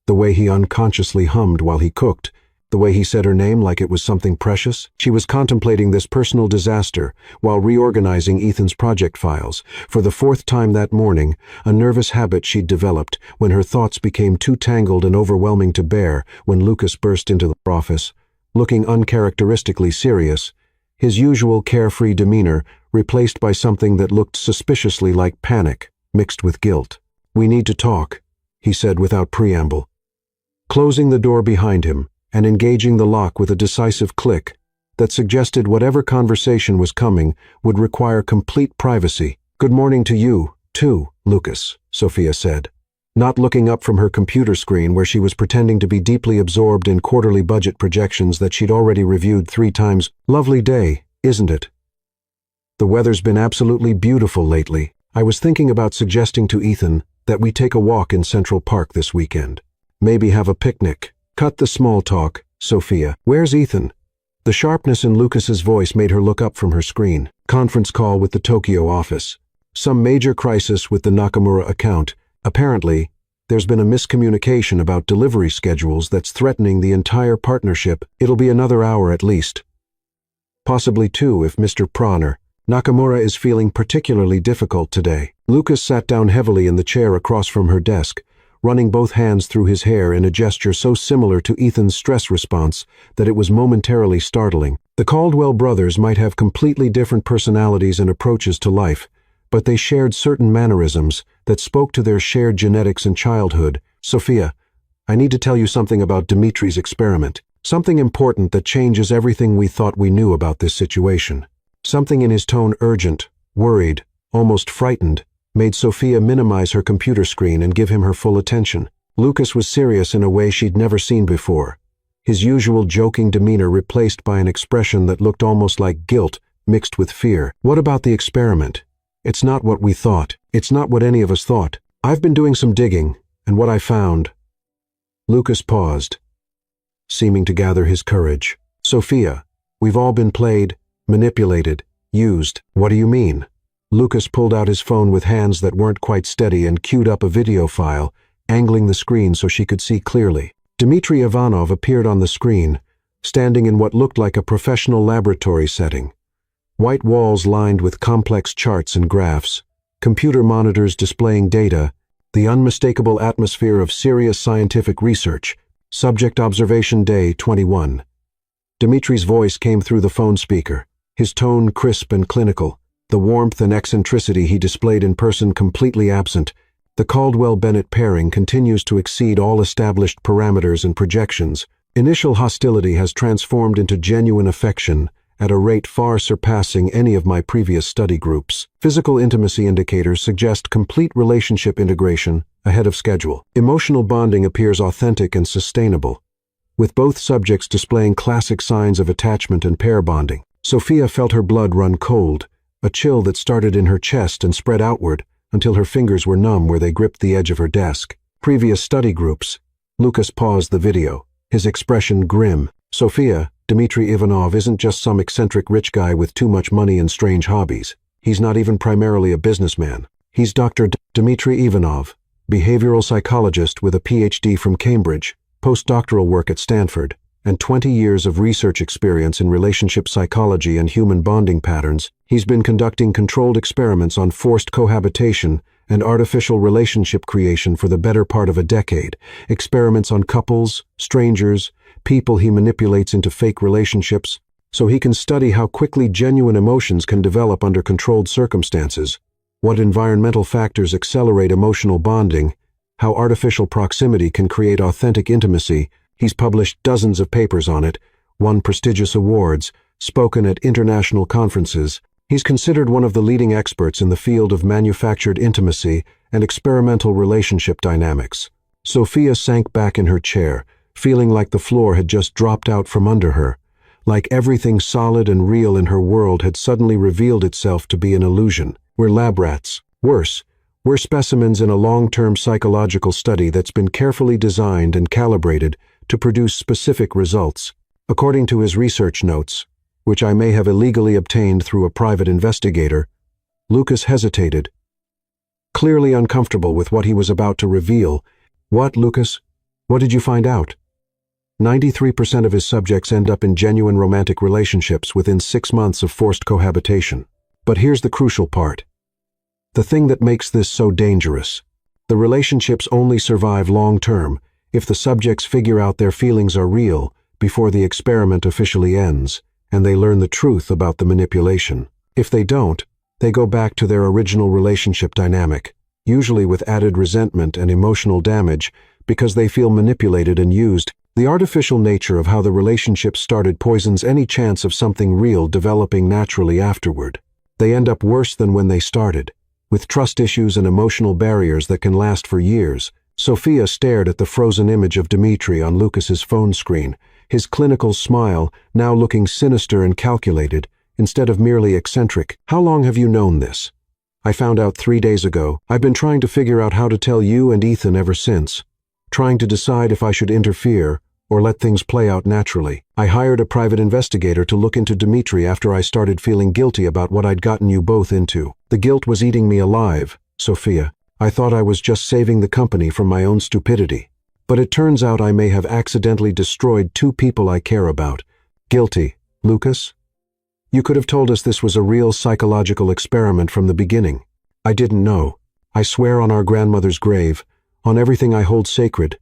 the way he unconsciously hummed while he cooked, the way he said her name like it was something precious? She was contemplating this personal disaster while reorganizing Ethan's project files. For the 4th time that morning, a nervous habit she'd developed when her thoughts became too tangled and overwhelming to bear. When Lucas burst into the office, looking uncharacteristically serious, his usual carefree demeanor replaced by something that looked suspiciously like panic, mixed with guilt. "We need to talk," he said without preamble, closing the door behind him and engaging the lock with a decisive click that suggested whatever conversation was coming would require complete privacy. "Good morning to you, too, Lucas," Sophia said, not looking up from her computer screen where she was pretending to be deeply absorbed in quarterly budget projections that she'd already reviewed 3 times. "Lovely day, isn't it? The weather's been absolutely beautiful lately. I was thinking about suggesting to Ethan that we take a walk in Central Park this weekend. Maybe have a picnic." "Cut the small talk, Sophia. Where's Ethan?" The sharpness in Lucas's voice made her look up from her screen. "Conference call with the Tokyo office. Some major crisis with the Nakamura account. Apparently, there's been a miscommunication about delivery schedules that's threatening the entire partnership. It'll be another hour at least. Possibly 2 if Mr. Prahner. Nakamura is feeling particularly difficult today." Lucas sat down heavily in the chair across from her desk, running both hands through his hair in a gesture so similar to Ethan's stress response that it was momentarily startling. The Caldwell brothers might have completely different personalities and approaches to life, but they shared certain mannerisms that spoke to their shared genetics and childhood. "Sophia, I need to tell you something about Dimitri's experiment. Something important that changes everything we thought we knew about this situation." Something in his tone urgent, worried, almost frightened, made Sophia minimize her computer screen and give him her full attention. Lucas was serious in a way she'd never seen before, his usual joking demeanor replaced by an expression that looked almost like guilt mixed with fear. "What about the experiment? It's not what we thought. It's not what any of us thought. I've been doing some digging, and what I found—" Lucas paused, seeming to gather his courage. "Sophia, we've all been played, manipulated, used." "What do you mean?" Lucas pulled out his phone with hands that weren't quite steady and queued up a video file, angling the screen so she could see clearly. Dmitry Ivanov appeared on the screen, standing in what looked like a professional laboratory setting. White walls lined with complex charts and graphs, computer monitors displaying data, the unmistakable atmosphere of serious scientific research. Subject Observation Day 21. Dmitry's voice came through the phone speaker, his tone crisp and clinical, the warmth and eccentricity he displayed in person completely absent. The Caldwell-Bennett pairing continues to exceed all established parameters and projections. Initial hostility has transformed into genuine affection at a rate far surpassing any of my previous study groups. Physical intimacy indicators suggest complete relationship integration ahead of schedule. Emotional bonding appears authentic and sustainable, with both subjects displaying classic signs of attachment and pair bonding. Sophia felt her blood run cold, a chill that started in her chest and spread outward until her fingers were numb where they gripped the edge of her desk. Previous study groups. Lucas paused the video, his expression grim. "Sophia, Dmitry Ivanov isn't just some eccentric rich guy with too much money and strange hobbies. He's not even primarily a businessman. He's Dr. Dmitry Ivanov, behavioral psychologist with a PhD from Cambridge, postdoctoral work at Stanford, and 20 years of research experience in relationship psychology and human bonding patterns. He's been conducting controlled experiments on forced cohabitation and artificial relationship creation for the better part of a decade. Experiments on couples, strangers, people he manipulates into fake relationships, so he can study how quickly genuine emotions can develop under controlled circumstances, what environmental factors accelerate emotional bonding, how artificial proximity can create authentic intimacy. He's published dozens of papers on it, won prestigious awards, spoken at international conferences. He's considered one of the leading experts in the field of manufactured intimacy and experimental relationship dynamics. Sophia sank back in her chair, feeling like the floor had just dropped out from under her, like everything solid and real in her world had suddenly revealed itself to be an illusion. We're lab rats. Worse, we're specimens in a long-term psychological study that's been carefully designed and calibrated to produce specific results. According to his research notes, which I may have illegally obtained through a private investigator, Lucas hesitated, clearly uncomfortable with what he was about to reveal. "What, Lucas? What did you find out?" 93% of his subjects end up in genuine romantic relationships within 6 months of forced cohabitation. But here's the crucial part. The thing that makes this so dangerous. The relationships only survive long-term if the subjects figure out their feelings are real before the experiment officially ends, and they learn the truth about the manipulation. If they don't, they go back to their original relationship dynamic, usually with added resentment and emotional damage because they feel manipulated and used. The artificial nature of how the relationship started poisons any chance of something real developing naturally afterward. They end up worse than when they started, with trust issues and emotional barriers that can last for years. Sophia stared at the frozen image of Dmitry on Lucas's phone screen, his clinical smile now looking sinister and calculated, instead of merely eccentric. "How long have you known this?" "I found out 3 days ago. I've been trying to figure out how to tell you and Ethan ever since, trying to decide if I should interfere or let things play out naturally. I hired a private investigator to look into Dmitry after I started feeling guilty about what I'd gotten you both into. The guilt was eating me alive, Sophia. I thought I was just saving the company from my own stupidity. But it turns out I may have accidentally destroyed 2 people I care about. Guilty, Lucas? You could have told us this was a real psychological experiment from the beginning. I didn't know. I swear on our grandmother's grave, on everything I hold sacred,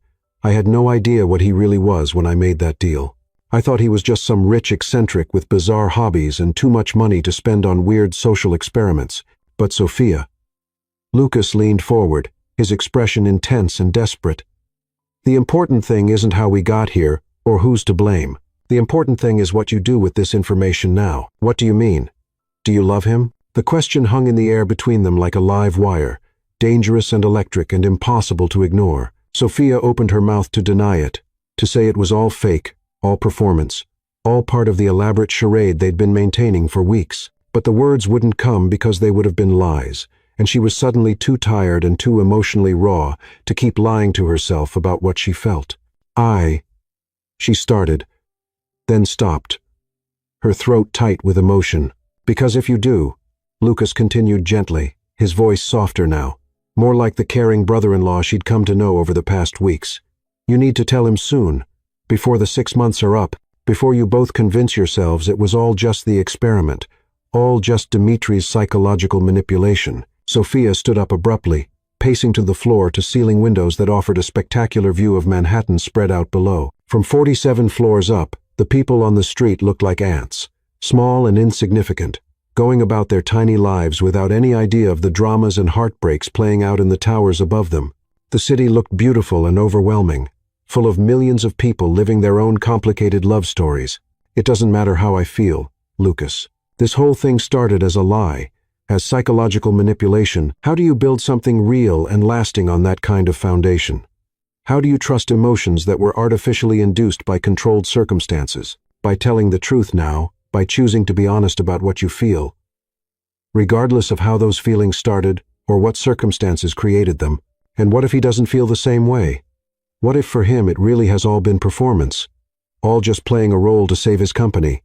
I had no idea what he really was when I made that deal. I thought he was just some rich eccentric with bizarre hobbies and too much money to spend on weird social experiments. But Sophia..." Lucas leaned forward, his expression intense and desperate. "The important thing isn't how we got here, or who's to blame. The important thing is what you do with this information now." "What do you mean? Do you love him?" The question hung in the air between them like a live wire, dangerous and electric and impossible to ignore. Sophia opened her mouth to deny it, to say it was all fake, all performance, all part of the elaborate charade they'd been maintaining for weeks. But the words wouldn't come because they would have been lies, and she was suddenly too tired and too emotionally raw to keep lying to herself about what she felt. She started, then stopped, her throat tight with emotion. Because if you do, Lucas continued gently, his voice softer now, more like the caring brother-in-law she'd come to know over the past weeks. You need to tell him soon, before the 6 months are up, before you both convince yourselves it was all just the experiment, all just Dimitri's psychological manipulation. Sophia stood up abruptly, pacing to the floor to ceiling windows that offered a spectacular view of Manhattan spread out below. From 47 floors up, the people on the street looked like ants, small and insignificant, going about their tiny lives without any idea of the dramas and heartbreaks playing out in the towers above them. The city looked beautiful and overwhelming, full of millions of people living their own complicated love stories. It doesn't matter how I feel, Lucas. This whole thing started as a lie, as psychological manipulation. How do you build something real and lasting on that kind of foundation? How do you trust emotions that were artificially induced by controlled circumstances? By telling the truth now, by choosing to be honest about what you feel. Regardless of how those feelings started, or what circumstances created them. And what if he doesn't feel the same way? What if for him it really has all been performance? All just playing a role to save his company?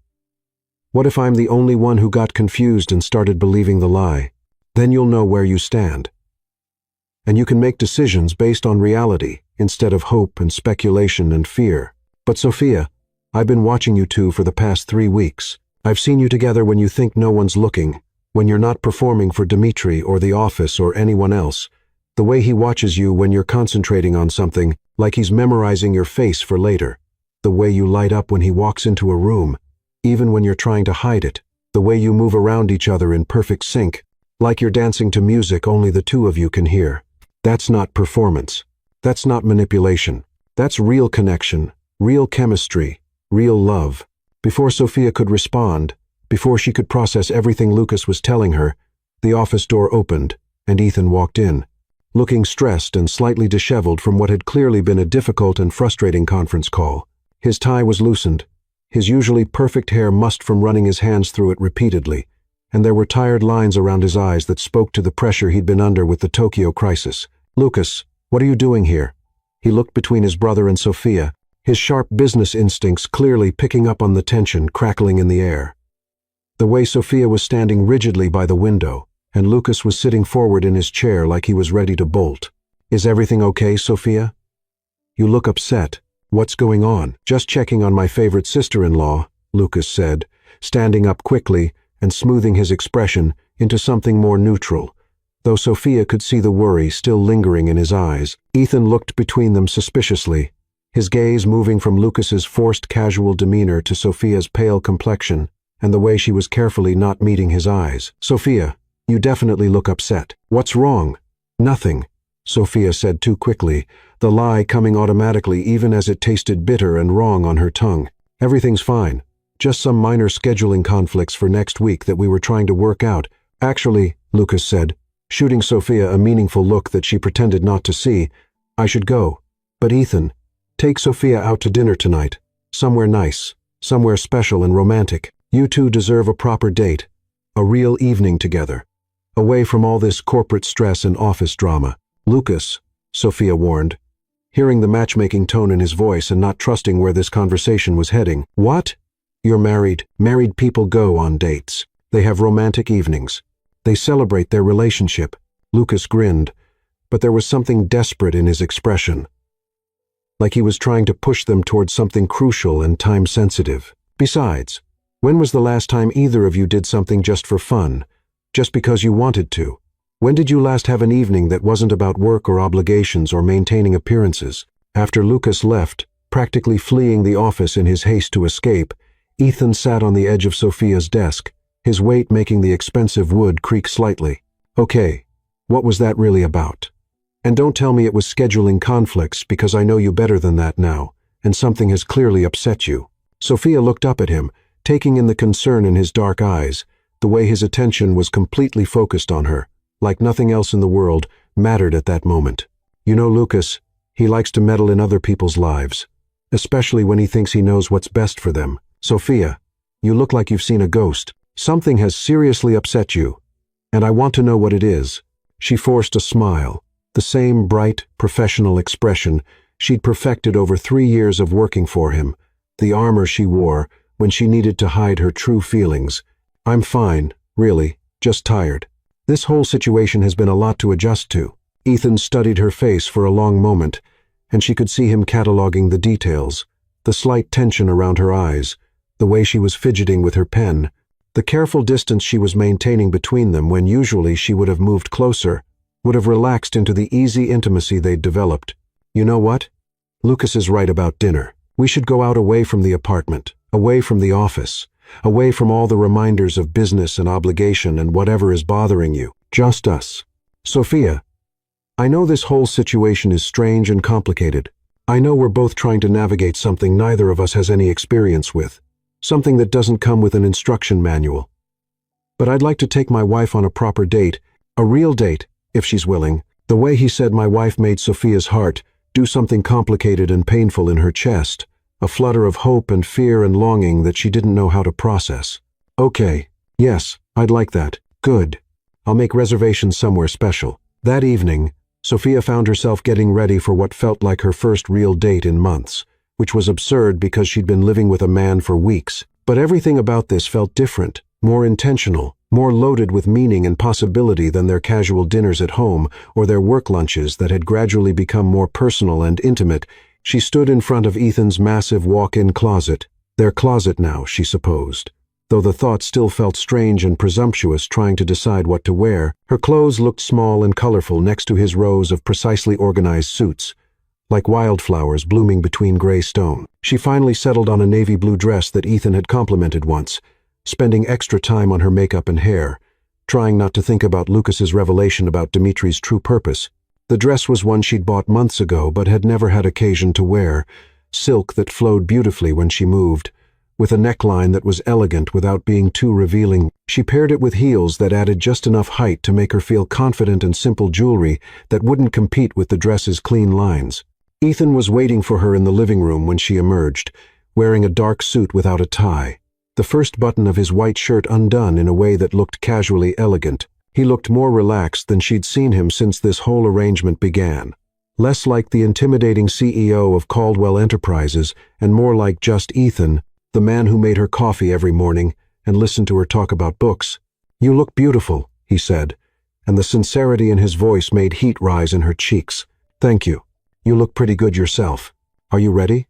What if I'm the only one who got confused and started believing the lie? Then you'll know where you stand. And you can make decisions based on reality, instead of hope and speculation and fear. But Sophia, I've been watching you two for the past 3 weeks. I've seen you together when you think no one's looking, when you're not performing for Dimitri or the office or anyone else. The way he watches you when you're concentrating on something, like he's memorizing your face for later. The way you light up when he walks into a room, even when you're trying to hide it. The way you move around each other in perfect sync, like you're dancing to music only the two of you can hear. That's not performance. That's not manipulation. That's real connection, real chemistry, real love. Before Sophia could respond, before she could process everything Lucas was telling her, the office door opened, and Ethan walked in, looking stressed and slightly disheveled from what had clearly been a difficult and frustrating conference call. His tie was loosened, his usually perfect hair mussed from running his hands through it repeatedly, and there were tired lines around his eyes that spoke to the pressure he'd been under with the Tokyo crisis. Lucas, what are you doing here? He looked between his brother and Sophia, his sharp business instincts clearly picking up on the tension crackling in the air. The way Sophia was standing rigidly by the window, and Lucas was sitting forward in his chair like he was ready to bolt. Is everything okay, Sophia? You look upset. What's going on? Just checking on my favorite sister-in-law, Lucas said, standing up quickly and smoothing his expression into something more neutral. Though Sophia could see the worry still lingering in his eyes, Ethan looked between them suspiciously, his gaze moving from Lucas's forced casual demeanor to Sophia's pale complexion and the way she was carefully not meeting his eyes. Sophia, you definitely look upset. What's wrong? Nothing, Sophia said too quickly, the lie coming automatically even as it tasted bitter and wrong on her tongue. Everything's fine. Just some minor scheduling conflicts for next week that we were trying to work out. Actually, Lucas said, shooting Sophia a meaningful look that she pretended not to see, I should go. But Ethan, take Sophia out to dinner tonight. Somewhere nice, somewhere special and romantic. You two deserve a proper date, a real evening together, away from all this corporate stress and office drama. Lucas, Sophia warned, hearing the matchmaking tone in his voice and not trusting where this conversation was heading. What? You're married. Married people go on dates. They have romantic evenings. They celebrate their relationship. Lucas grinned, but there was something desperate in his expression, like he was trying to push them towards something crucial and time-sensitive. Besides, when was the last time either of you did something just for fun, just because you wanted to? When did you last have an evening that wasn't about work or obligations or maintaining appearances? After Lucas left, practically fleeing the office in his haste to escape, Ethan sat on the edge of Sophia's desk, his weight making the expensive wood creak slightly. Okay, what was that really about? And don't tell me it was scheduling conflicts, because I know you better than that now, and something has clearly upset you. Sophia looked up at him, taking in the concern in his dark eyes, the way his attention was completely focused on her, like nothing else in the world, mattered at that moment. You know, Lucas, he likes to meddle in other people's lives, especially when he thinks he knows what's best for them. Sophia, you look like you've seen a ghost. Something has seriously upset you, and I want to know what it is. She forced a smile, the same bright, professional expression she'd perfected over 3 years of working for him, the armor she wore when she needed to hide her true feelings. I'm fine, really, just tired. This whole situation has been a lot to adjust to. Ethan studied her face for a long moment, and she could see him cataloging the details, the slight tension around her eyes, the way she was fidgeting with her pen, the careful distance she was maintaining between them when usually she would have moved closer, would have relaxed into the easy intimacy they'd developed. You know what? Lucas is right about dinner. We should go out away from the apartment, away from the office, away from all the reminders of business and obligation and whatever is bothering you. Just us. Sophia, I know this whole situation is strange and complicated. I know we're both trying to navigate something neither of us has any experience with, something that doesn't come with an instruction manual. But I'd like to take my wife on a proper date, a real date, if she's willing. The way he said my wife made Sophia's heart do something complicated and painful in her chest, a flutter of hope and fear and longing that she didn't know how to process. Okay, yes, I'd like that. Good. I'll make reservations somewhere special. That evening, Sophia found herself getting ready for what felt like her first real date in months, which was absurd because she'd been living with a man for weeks. But everything about this felt different, more intentional, more loaded with meaning and possibility than their casual dinners at home or their work lunches that had gradually become more personal and intimate. She stood in front of Ethan's massive walk-in closet, their closet now, she supposed. Though the thought still felt strange and presumptuous trying to decide what to wear, her clothes looked small and colorful next to his rows of precisely organized suits, like wildflowers blooming between gray stone. She finally settled on a navy blue dress that Ethan had complimented once, spending extra time on her makeup and hair, trying not to think about Lucas's revelation about Dimitri's true purpose. The dress was one she'd bought months ago but had never had occasion to wear, silk that flowed beautifully when she moved, with a neckline that was elegant without being too revealing. She paired it with heels that added just enough height to make her feel confident and simple jewelry that wouldn't compete with the dress's clean lines. Ethan was waiting for her in the living room when she emerged, wearing a dark suit without a tie, the first button of his white shirt undone in a way that looked casually elegant. He looked more relaxed than she'd seen him since this whole arrangement began. Less like the intimidating CEO of Caldwell Enterprises and more like just Ethan, the man who made her coffee every morning and listened to her talk about books. "You look beautiful," he said, and the sincerity in his voice made heat rise in her cheeks. "Thank you. You look pretty good yourself. Are you ready?"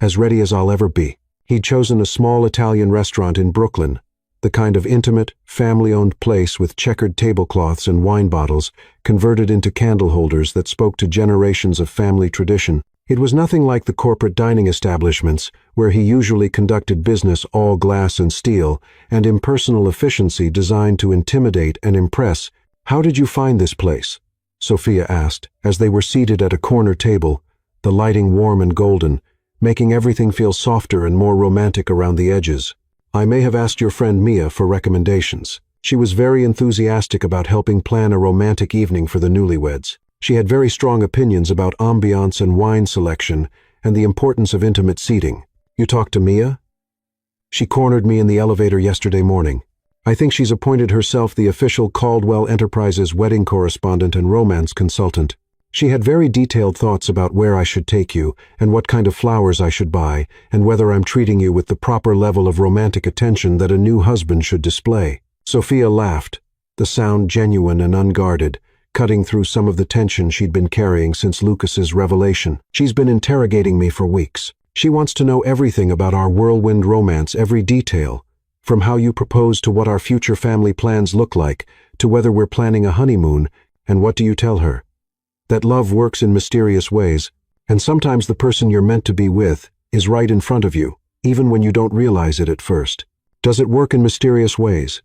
"As ready as I'll ever be." He'd chosen a small Italian restaurant in Brooklyn, the kind of intimate, family-owned place with checkered tablecloths and wine bottles converted into candle holders that spoke to generations of family tradition. It was nothing like the corporate dining establishments where he usually conducted business all glass and steel and impersonal efficiency designed to intimidate and impress. "How did you find this place?" Sophia asked, as they were seated at a corner table, the lighting warm and golden, making everything feel softer and more romantic around the edges. "I may have asked your friend Mia for recommendations." She was very enthusiastic about helping plan a romantic evening for the newlyweds. She had very strong opinions about ambiance and wine selection and the importance of intimate seating. "You talked to Mia?" "She cornered me in the elevator yesterday morning. I think she's appointed herself the official Caldwell Enterprises wedding correspondent and romance consultant. She had very detailed thoughts about where I should take you and what kind of flowers I should buy and whether I'm treating you with the proper level of romantic attention that a new husband should display." Sophia laughed, the sound genuine and unguarded, cutting through some of the tension she'd been carrying since Lucas's revelation. "She's been interrogating me for weeks. She wants to know everything about our whirlwind romance, every detail, from how you propose to what our future family plans look like, to whether we're planning a honeymoon, and what do you tell her? That love works in mysterious ways, and sometimes the person you're meant to be with is right in front of you, even when you don't realize it at first. Does it work in mysterious ways?"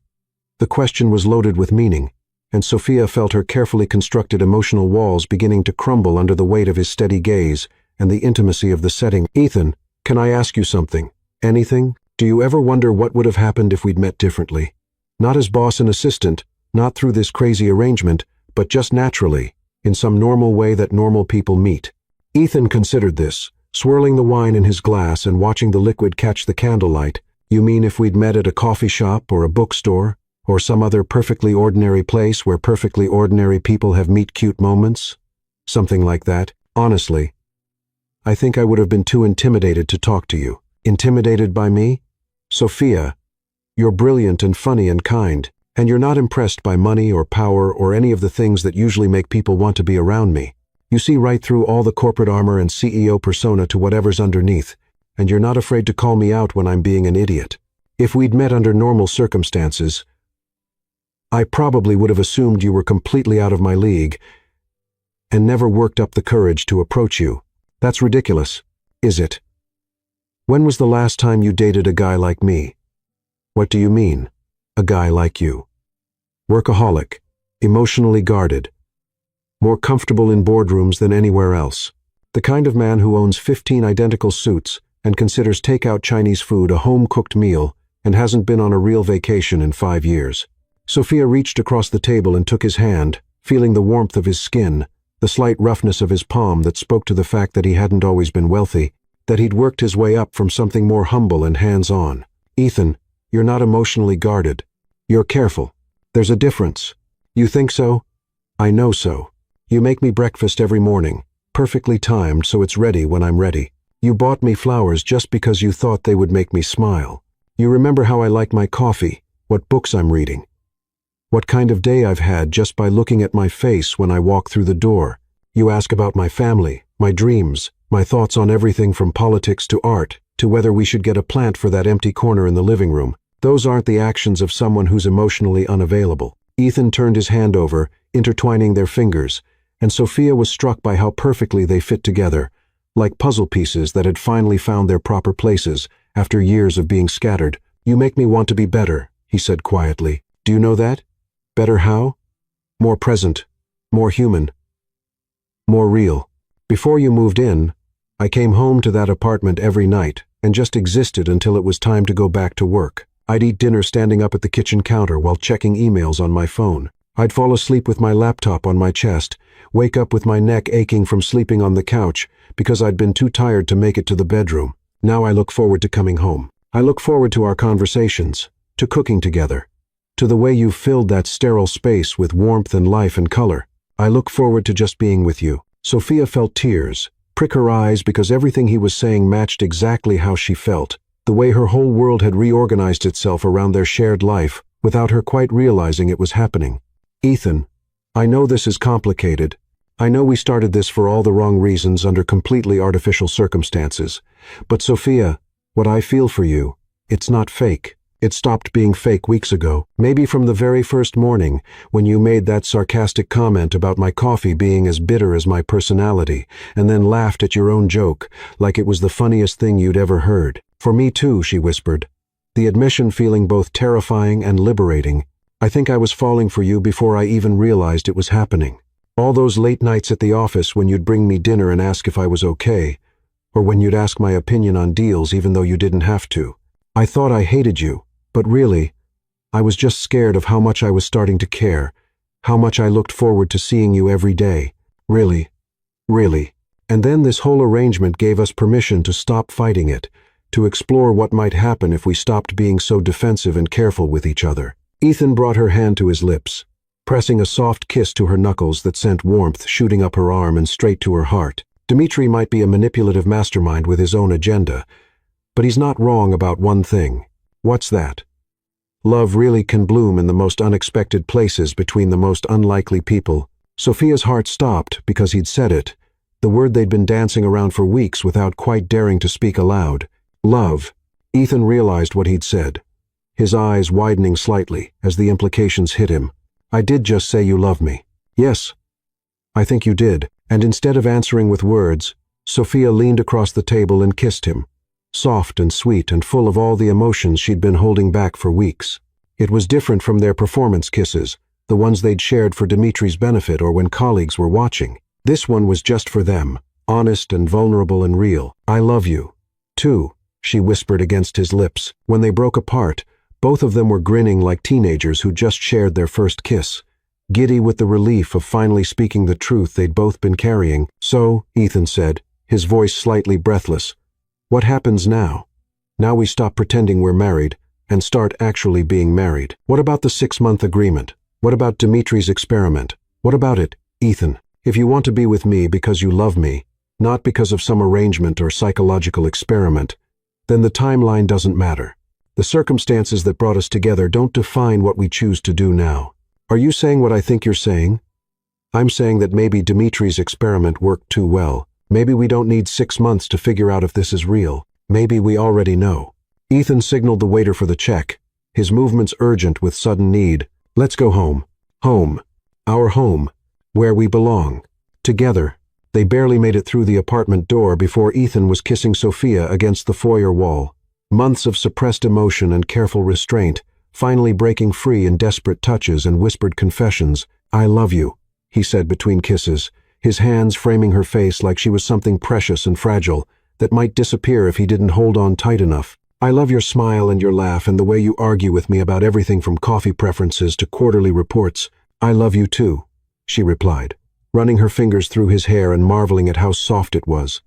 The question was loaded with meaning, and Sophia felt her carefully constructed emotional walls beginning to crumble under the weight of his steady gaze and the intimacy of the setting. "Ethan, can I ask you something? Anything? Do you ever wonder what would have happened if we'd met differently? Not as boss and assistant, not through this crazy arrangement, but just naturally. in some normal way that normal people meet. Ethan considered this, swirling the wine in his glass and watching the liquid catch the candlelight. You mean if we'd met at a coffee shop or a bookstore, or some other perfectly ordinary place where perfectly ordinary people have meet-cute moments? Something like that. Honestly, I think I would have been too intimidated to talk to you. Intimidated by me? Sophia, you're brilliant and funny and kind, and you're not impressed by money or power or any of the things that usually make people want to be around me. You see right through all the corporate armor and CEO persona to whatever's underneath, and you're not afraid to call me out when I'm being an idiot. If we'd met under normal circumstances, I probably would have assumed you were completely out of my league and never worked up the courage to approach you. That's ridiculous, is it? When was the last time you dated a guy like me? What do you mean, a guy like you? Workaholic, emotionally guarded, more comfortable in boardrooms than anywhere else. The kind of man who owns 15 identical suits and considers takeout Chinese food a home-cooked meal and hasn't been on a real vacation in 5 years. Sophia reached across the table and took his hand, feeling the warmth of his skin, the slight roughness of his palm that spoke to the fact that he hadn't always been wealthy, that he'd worked his way up from something more humble and hands-on. Ethan, you're not emotionally guarded. You're careful. There's a difference. You think so? I know so. You make me breakfast every morning, perfectly timed so it's ready when I'm ready. You bought me flowers just because you thought they would make me smile. You remember how I like my coffee, what books I'm reading, what kind of day I've had just by looking at my face when I walk through the door. You ask about my family, my dreams, my thoughts on everything from politics to art, to whether we should get a plant for that empty corner in the living room. Those aren't the actions of someone who's emotionally unavailable. Ethan turned his hand over, intertwining their fingers, and Sophia was struck by how perfectly they fit together, like puzzle pieces that had finally found their proper places after years of being scattered. You make me want to be better, he said quietly. Do you know that? Better how? More present, more human, more real. Before you moved in, I came home to that apartment every night and just existed until it was time to go back to work. I'd eat dinner standing up at the kitchen counter while checking emails on my phone. I'd fall asleep with my laptop on my chest, wake up with my neck aching from sleeping on the couch because I'd been too tired to make it to the bedroom. Now I look forward to coming home. I look forward to our conversations, to cooking together, to the way you've filled that sterile space with warmth and life and color. I look forward to just being with you. Sophia felt tears prick her eyes because everything he was saying matched exactly how she felt, the way her whole world had reorganized itself around their shared life without her quite realizing it was happening. Ethan, I know this is complicated. I know we started this for all the wrong reasons under completely artificial circumstances. But Sophia, what I feel for you, it's not fake. It stopped being fake weeks ago, maybe from the very first morning when you made that sarcastic comment about my coffee being as bitter as my personality, and then laughed at your own joke like it was the funniest thing you'd ever heard. For me too, she whispered, the admission feeling both terrifying and liberating. I think I was falling for you before I even realized it was happening. All those late nights at the office when you'd bring me dinner and ask if I was okay, or when you'd ask my opinion on deals even though you didn't have to. I thought I hated you. But really, I was just scared of how much I was starting to care, how much I looked forward to seeing you every day. Really. And then this whole arrangement gave us permission to stop fighting it, to explore what might happen if we stopped being so defensive and careful with each other. Ethan brought her hand to his lips, pressing a soft kiss to her knuckles that sent warmth shooting up her arm and straight to her heart. Dmitri might be a manipulative mastermind with his own agenda, but he's not wrong about one thing. What's that? Love really can bloom in the most unexpected places between the most unlikely people. Sophia's heart stopped because he'd said it, the word they'd been dancing around for weeks without quite daring to speak aloud. Love. Ethan realized what he'd said, his eyes widening slightly as the implications hit him. I did just say you love me. Yes, I think you did. And instead of answering with words, Sophia leaned across the table and kissed him. Soft and sweet and full of all the emotions she'd been holding back for weeks. It was different from their performance kisses, the ones they'd shared for Dimitri's benefit or when colleagues were watching. This one was just for them, honest and vulnerable and real. I love you, too, she whispered against his lips. When they broke apart, both of them were grinning like teenagers who just shared their first kiss. giddy with the relief of finally speaking the truth they'd both been carrying. "So," Ethan said, his voice slightly breathless, "what happens now? Now we stop pretending we're married and start actually being married. What about the 6-month agreement? What about Dimitri's experiment? What about it, Ethan? If you want to be with me because you love me, not because of some arrangement or psychological experiment, then the timeline doesn't matter. The circumstances that brought us together don't define what we choose to do now." Are you saying what I think you're saying? I'm saying that maybe Dimitri's experiment worked too well. Maybe we don't need 6 months to figure out if this is real. Maybe we already know. Ethan signaled the waiter for the check, his movements urgent with sudden need. "Let's go home. Home. Our home. Where we belong. Together." They barely made it through the apartment door before Ethan was kissing Sophia against the foyer wall. Months of suppressed emotion and careful restraint, finally breaking free in desperate touches and whispered confessions. "I love you," he said between kisses, his hands framing her face like she was something precious and fragile that might disappear if he didn't hold on tight enough. "I love your smile and your laugh and the way you argue with me about everything from coffee preferences to quarterly reports. I love you too," she replied, running her fingers through his hair and marveling at how soft it was.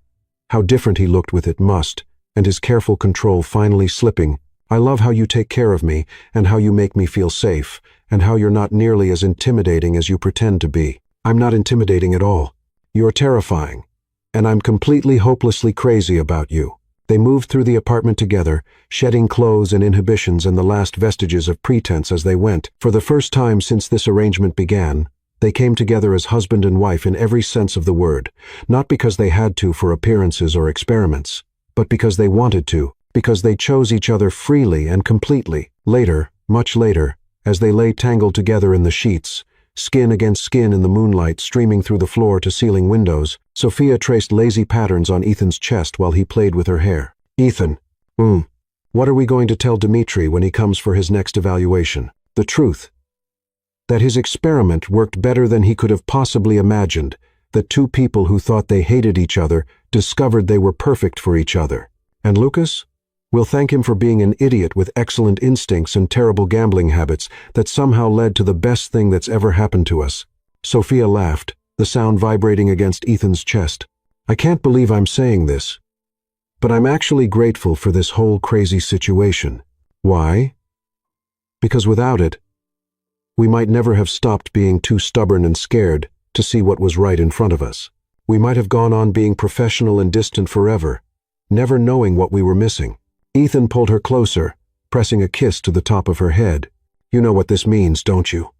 How different he looked with it must, and his careful control finally slipping. "I love how you take care of me, and how you make me feel safe, and how you're not nearly as intimidating as you pretend to be." "I'm not intimidating at all. You're terrifying. And I'm completely hopelessly crazy about you." They moved through the apartment together, shedding clothes and inhibitions and the last vestiges of pretense as they went. For the first time since this arrangement began, they came together as husband and wife in every sense of the word, not because they had to for appearances or experiments, but because they wanted to. Because they chose each other freely and completely. Later, much later, as they lay tangled together in the sheets, skin against skin in the moonlight streaming through the floor-to-ceiling windows, Sophia traced lazy patterns on Ethan's chest while he played with her hair. "Ethan, what are we going to tell Dimitri when he comes for his next evaluation? The truth. That his experiment worked better than he could have possibly imagined, that two people who thought they hated each other discovered they were perfect for each other. And Lucas? We'll thank him for being an idiot with excellent instincts and terrible gambling habits that somehow led to the best thing that's ever happened to us." Sophia laughed, the sound vibrating against Ethan's chest. "I can't believe I'm saying this, but I'm actually grateful for this whole crazy situation. Why? Because without it, we might never have stopped being too stubborn and scared to see what was right in front of us. We might have gone on being professional and distant forever, never knowing what we were missing." Ethan pulled her closer, pressing a kiss to the top of her head. "You know what this means, don't you?"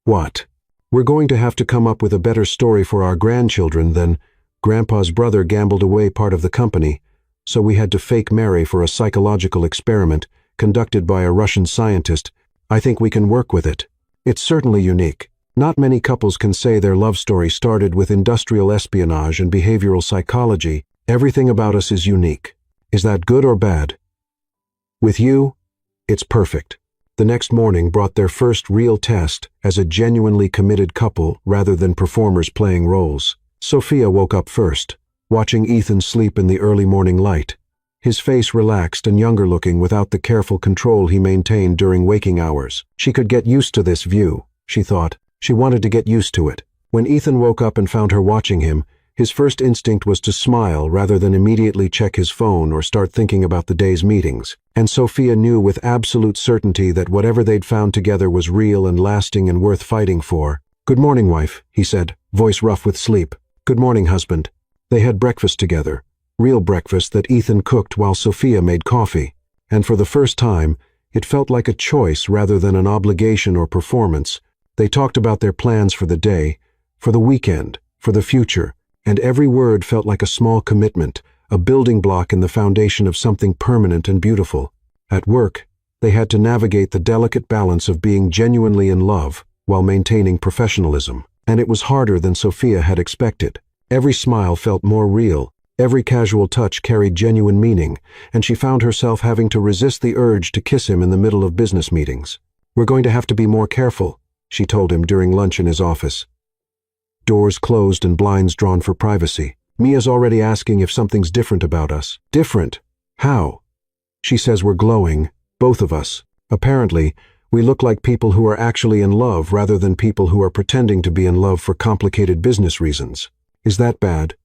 "What?" "We're going to have to come up with a better story for our grandchildren than Grandpa's brother gambled away part of the company, so we had to fake marry for a psychological experiment conducted by a Russian scientist. I think we can work with it. It's certainly unique. Not many couples can say their love story started with industrial espionage and behavioral psychology. Everything about us is unique. Is that good or bad? With you, it's perfect." The next morning brought their first real test as a genuinely committed couple rather than performers playing roles. Sophia woke up first, watching Ethan sleep in the early morning light. His face relaxed and younger looking without the careful control he maintained during waking hours. She could get used to this view, she thought. She wanted to get used to it. When Ethan woke up and found her watching him, his first instinct was to smile rather than immediately check his phone or start thinking about the day's meetings. And Sophia knew with absolute certainty that whatever they'd found together was real and lasting and worth fighting for. "Good morning, wife," he said, voice rough with sleep. "Good morning, husband." They had breakfast together, real breakfast that Ethan cooked while Sophia made coffee. And for the first time, it felt like a choice rather than an obligation or performance. They talked about their plans for the day, for the weekend, for the future. And every word felt like a small commitment, a building block in the foundation of something permanent and beautiful. At work, they had to navigate the delicate balance of being genuinely in love while maintaining professionalism. And it was harder than Sophia had expected. Every smile felt more real, every casual touch carried genuine meaning, and she found herself having to resist the urge to kiss him in the middle of business meetings. "We're going to have to be more careful," she told him during lunch in his office. Doors closed and blinds drawn for privacy. "Mia's already asking if something's different about us." "Different? How?" "She says we're glowing, both of us. Apparently, We look like people who are actually in love rather than people who are pretending to be in love for complicated business reasons. Is that bad?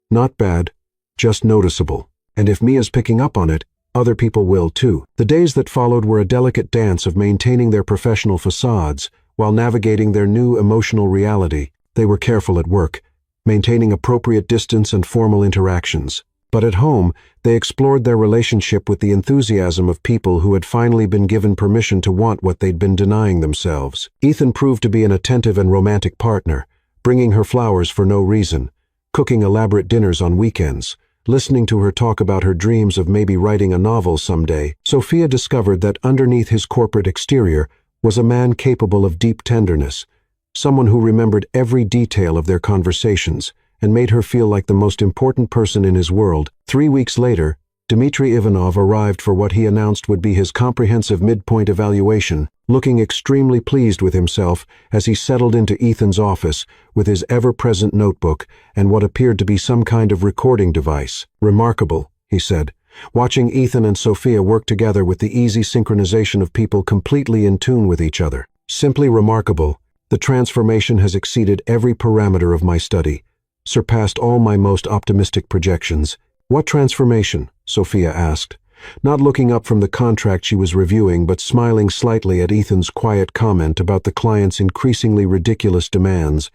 Not bad, just noticeable. And if Mia's picking up on it, other people will too. The days that followed were a delicate dance of maintaining their professional facades while navigating their new emotional reality. They were careful at work, maintaining appropriate distance and formal interactions. But at home, they explored their relationship with the enthusiasm of people who had finally been given permission to want what they'd been denying themselves. Ethan proved to be an attentive and romantic partner, bringing her flowers for no reason, cooking elaborate dinners on weekends, listening to her talk about her dreams of maybe writing a novel someday. Sophia discovered that underneath his corporate exterior was a man capable of deep tenderness, someone who remembered every detail of their conversations and made her feel like the most important person in his world. 3 weeks later, Dmitry Ivanov arrived for what he announced would be his comprehensive midpoint evaluation, looking extremely pleased with himself as he settled into Ethan's office with his ever-present notebook and what appeared to be some kind of recording device. "Remarkable," he said, watching Ethan and Sophia work together with the easy synchronization of people completely in tune with each other. "Simply remarkable. The transformation has exceeded every parameter of my study, surpassed all my most optimistic projections." "What transformation?" Sophia asked, not looking up from the contract she was reviewing but smiling slightly at Ethan's quiet comment about the client's increasingly ridiculous demands.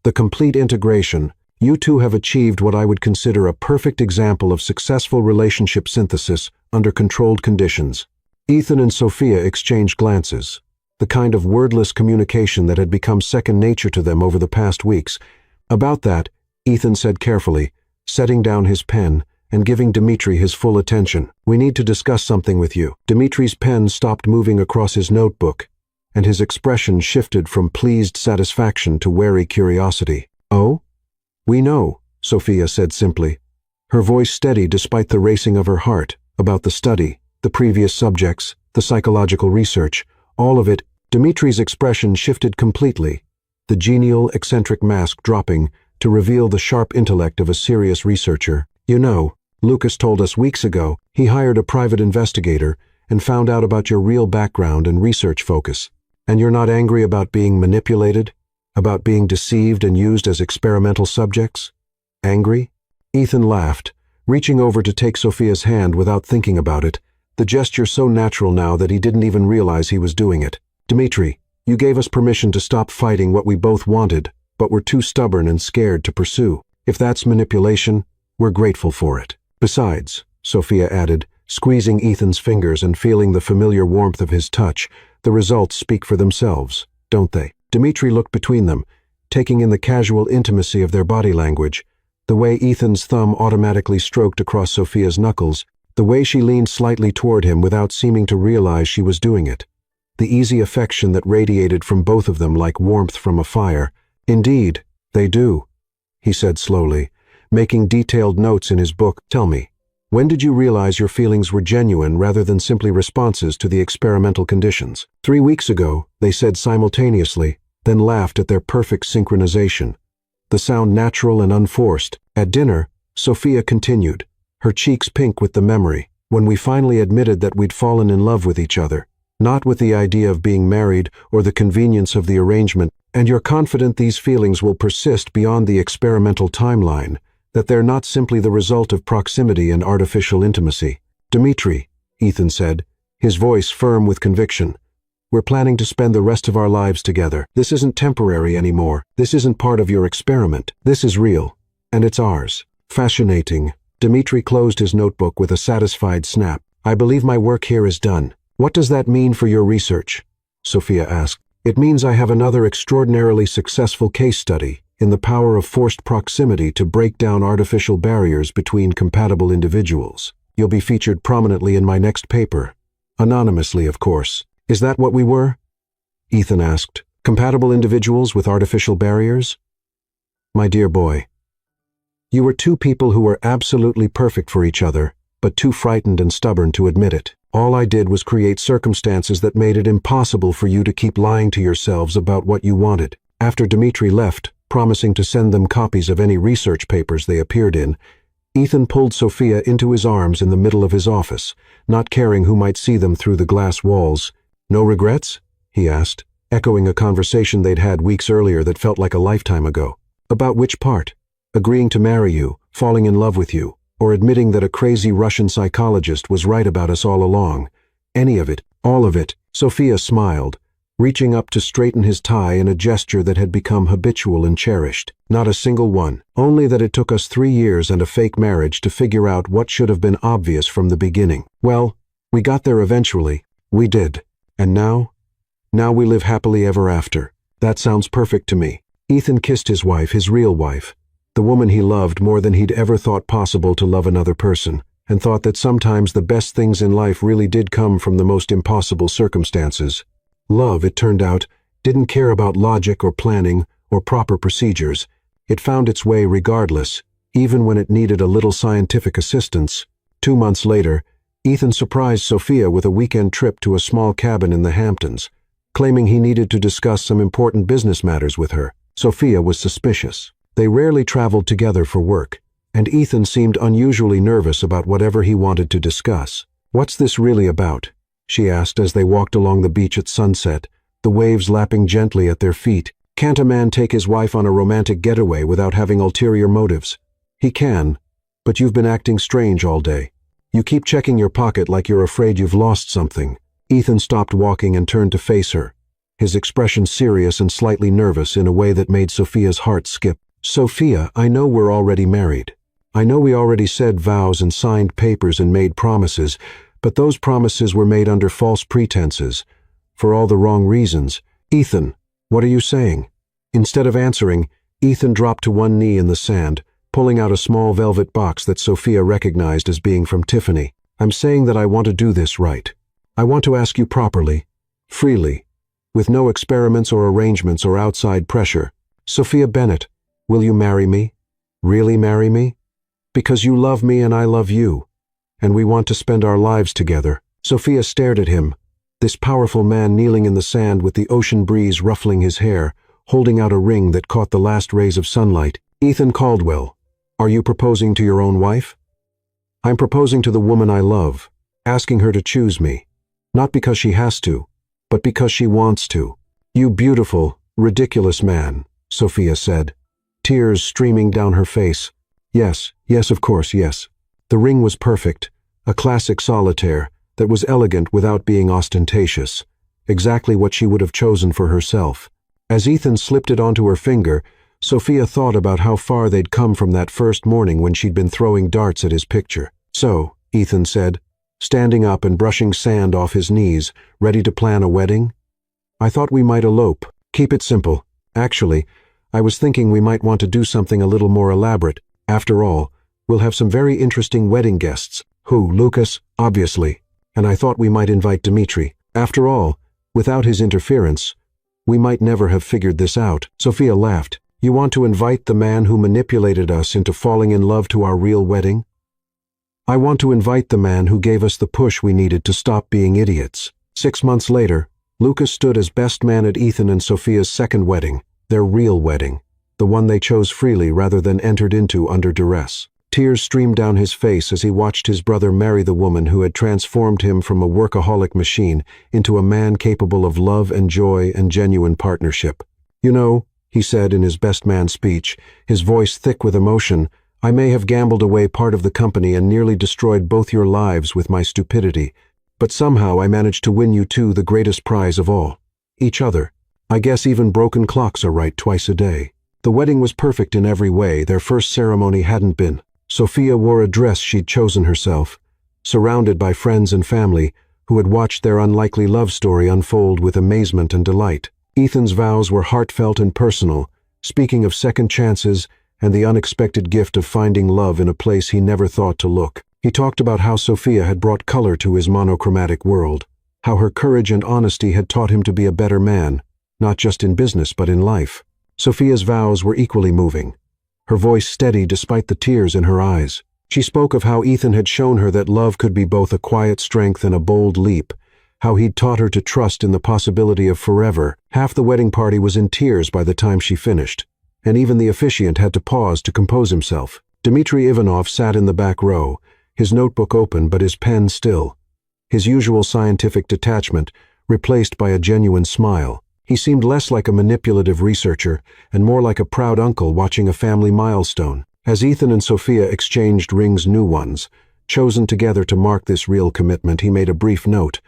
"The complete integration. You two have achieved what I would consider a perfect example of successful relationship synthesis under controlled conditions." Ethan and Sophia exchanged glances, the kind of wordless communication that had become second nature to them over the past weeks. "About that," Ethan said carefully, setting down his pen and giving Dmitry his full attention. "We need to discuss something with you." Dmitry's pen stopped moving across his notebook, and his expression shifted from pleased satisfaction to wary curiosity. "Oh? We know," Sophia said simply, her voice steady despite the racing of her heart. "About the study, the previous subjects, the psychological research, all of it." Dmitry's expression shifted completely, the genial, eccentric mask dropping to reveal the sharp intellect of a serious researcher. "You know, Lucas told us weeks ago he hired a private investigator and found out about your real background and research focus. And you're not angry about being manipulated? About being deceived and used as experimental subjects? Angry?" Ethan laughed, reaching over to take Sophia's hand without thinking about it, the gesture so natural now that he didn't even realize he was doing it. "Dmitry, you gave us permission to stop fighting what we both wanted, but were too stubborn and scared to pursue. If that's manipulation, we're grateful for it. Besides," Sophia added, squeezing Ethan's fingers and feeling the familiar warmth of his touch, "the results speak for themselves, don't they?" Dmitry looked between them, taking in the casual intimacy of their body language, the way Ethan's thumb automatically stroked across Sophia's knuckles, the way she leaned slightly toward him without seeming to realize she was doing it, the easy affection that radiated from both of them like warmth from a fire. "Indeed, they do," he said slowly, making detailed notes in his book. "Tell me, when did you realize your feelings were genuine rather than simply responses to the experimental conditions?" 3 weeks ago, they said simultaneously, then laughed at their perfect synchronization, the sound natural and unforced. At dinner, Sophia continued, her cheeks pink with the memory, "When we finally admitted that we'd fallen in love with each other, not with the idea of being married or the convenience of the arrangement, and you're confident these feelings will persist beyond the experimental timeline, that they're not simply the result of proximity and artificial intimacy." "Dmitry," Ethan said, his voice firm with conviction, "we're planning to spend the rest of our lives together. This isn't temporary anymore. This isn't part of your experiment. This is real, and it's ours." "Fascinating." Dmitry closed his notebook with a satisfied snap. "I believe my work here is done." "What does that mean for your research?" Sophia asked. "It means I have another extraordinarily successful case study in the power of forced proximity to break down artificial barriers between compatible individuals. You'll be featured prominently in my next paper. Anonymously, of course." "Is that what we were?" Ethan asked. "Compatible individuals with artificial barriers?" "My dear boy, you were two people who were absolutely perfect for each other, but too frightened and stubborn to admit it. All I did was create circumstances that made it impossible for you to keep lying to yourselves about what you wanted." After Dmitry left, promising to send them copies of any research papers they appeared in, Ethan pulled Sophia into his arms in the middle of his office, not caring who might see them through the glass walls. No regrets? He asked, echoing a conversation they'd had weeks earlier that felt like a lifetime ago. About which part? Agreeing to marry you, falling in love with you, or admitting that a crazy Russian psychologist was right about us all along? Any of it, all of it. Sophia smiled, reaching up to straighten his tie in a gesture that had become habitual and cherished. Not a single one. Only that it took us 3 years and a fake marriage to figure out what should have been obvious from the beginning. Well, we got there eventually. We did. And now? Now we live happily ever after. That sounds perfect to me. Ethan kissed his wife, his real wife, the woman he loved more than he'd ever thought possible to love another person, and thought that sometimes the best things in life really did come from the most impossible circumstances. Love, it turned out, didn't care about logic or planning or proper procedures. It found its way regardless, even when it needed a little scientific assistance. 2 months later, Ethan surprised Sophia with a weekend trip to a small cabin in the Hamptons, claiming he needed to discuss some important business matters with her. Sophia was suspicious. They rarely traveled together for work, and Ethan seemed unusually nervous about whatever he wanted to discuss. "What's this really about?" she asked as they walked along the beach at sunset, the waves lapping gently at their feet. "Can't a man take his wife on a romantic getaway without having ulterior motives?" "He can, but you've been acting strange all day. You keep checking your pocket like you're afraid you've lost something." Ethan stopped walking and turned to face her, his expression serious and slightly nervous in a way that made Sophia's heart skip. "Sophia, I know we're already married. I know we already said vows and signed papers and made promises, but those promises were made under false pretenses, for all the wrong reasons. Ethan, what are you saying?" Instead of answering, Ethan dropped to one knee in the sand, pulling out a small velvet box that Sophia recognized as being from Tiffany. "I'm saying that I want to do this right. I want to ask you properly, freely, with no experiments or arrangements or outside pressure. Sophia Bennett, will you marry me? Really marry me? Because you love me and I love you, and we want to spend our lives together." Sophia stared at him, this powerful man kneeling in the sand with the ocean breeze ruffling his hair, holding out a ring that caught the last rays of sunlight. "Ethan Caldwell, are you proposing to your own wife?" "I'm proposing to the woman I love, asking her to choose me. Not because she has to, but because she wants to." "You beautiful, ridiculous man," Sophia said, tears streaming down her face. Yes, of course, yes. The ring was perfect, a classic solitaire that was elegant without being ostentatious, exactly what she would have chosen for herself. As Ethan slipped it onto her finger, Sophia thought about how far they'd come from that first morning when she'd been throwing darts at his picture. "So," Ethan said, standing up and brushing sand off his knees, ready to plan a wedding? "I thought we might elope. Keep it simple. Actually, I was thinking we might want to do something a little more elaborate. After all, we'll have some very interesting wedding guests." "Who, Lucas?" "Obviously. And I thought we might invite Dmitri. After all, without his interference, we might never have figured this out." Sophia laughed. "You want to invite the man who manipulated us into falling in love to our real wedding?" "I want to invite the man who gave us the push we needed to stop being idiots." 6 months later, Lucas stood as best man at Ethan and Sophia's second wedding, their real wedding, the one they chose freely rather than entered into under duress. Tears streamed down his face as he watched his brother marry the woman who had transformed him from a workaholic machine into a man capable of love and joy and genuine partnership. "You know," he said in his best man speech, his voice thick with emotion, "I may have gambled away part of the company and nearly destroyed both your lives with my stupidity, but somehow I managed to win you two the greatest prize of all, each other. I guess even broken clocks are right twice a day." The wedding was perfect in every way. Their first ceremony hadn't been. Sophia wore a dress she'd chosen herself, surrounded by friends and family who had watched their unlikely love story unfold with amazement and delight. Ethan's vows were heartfelt and personal, speaking of second chances and the unexpected gift of finding love in a place he never thought to look. He talked about how Sophia had brought color to his monochromatic world, how her courage and honesty had taught him to be a better man, not just in business but in life. Sophia's vows were equally moving, her voice steady despite the tears in her eyes. She spoke of how Ethan had shown her that love could be both a quiet strength and a bold leap, how he'd taught her to trust in the possibility of forever. Half the wedding party was in tears by the time she finished, and even the officiant had to pause to compose himself. Dmitri Ivanov sat in the back row, his notebook open but his pen still, his usual scientific detachment replaced by a genuine smile. He seemed less like a manipulative researcher and more like a proud uncle watching a family milestone. As Ethan and Sophia exchanged rings, new ones, chosen together to mark this real commitment, he made a brief note,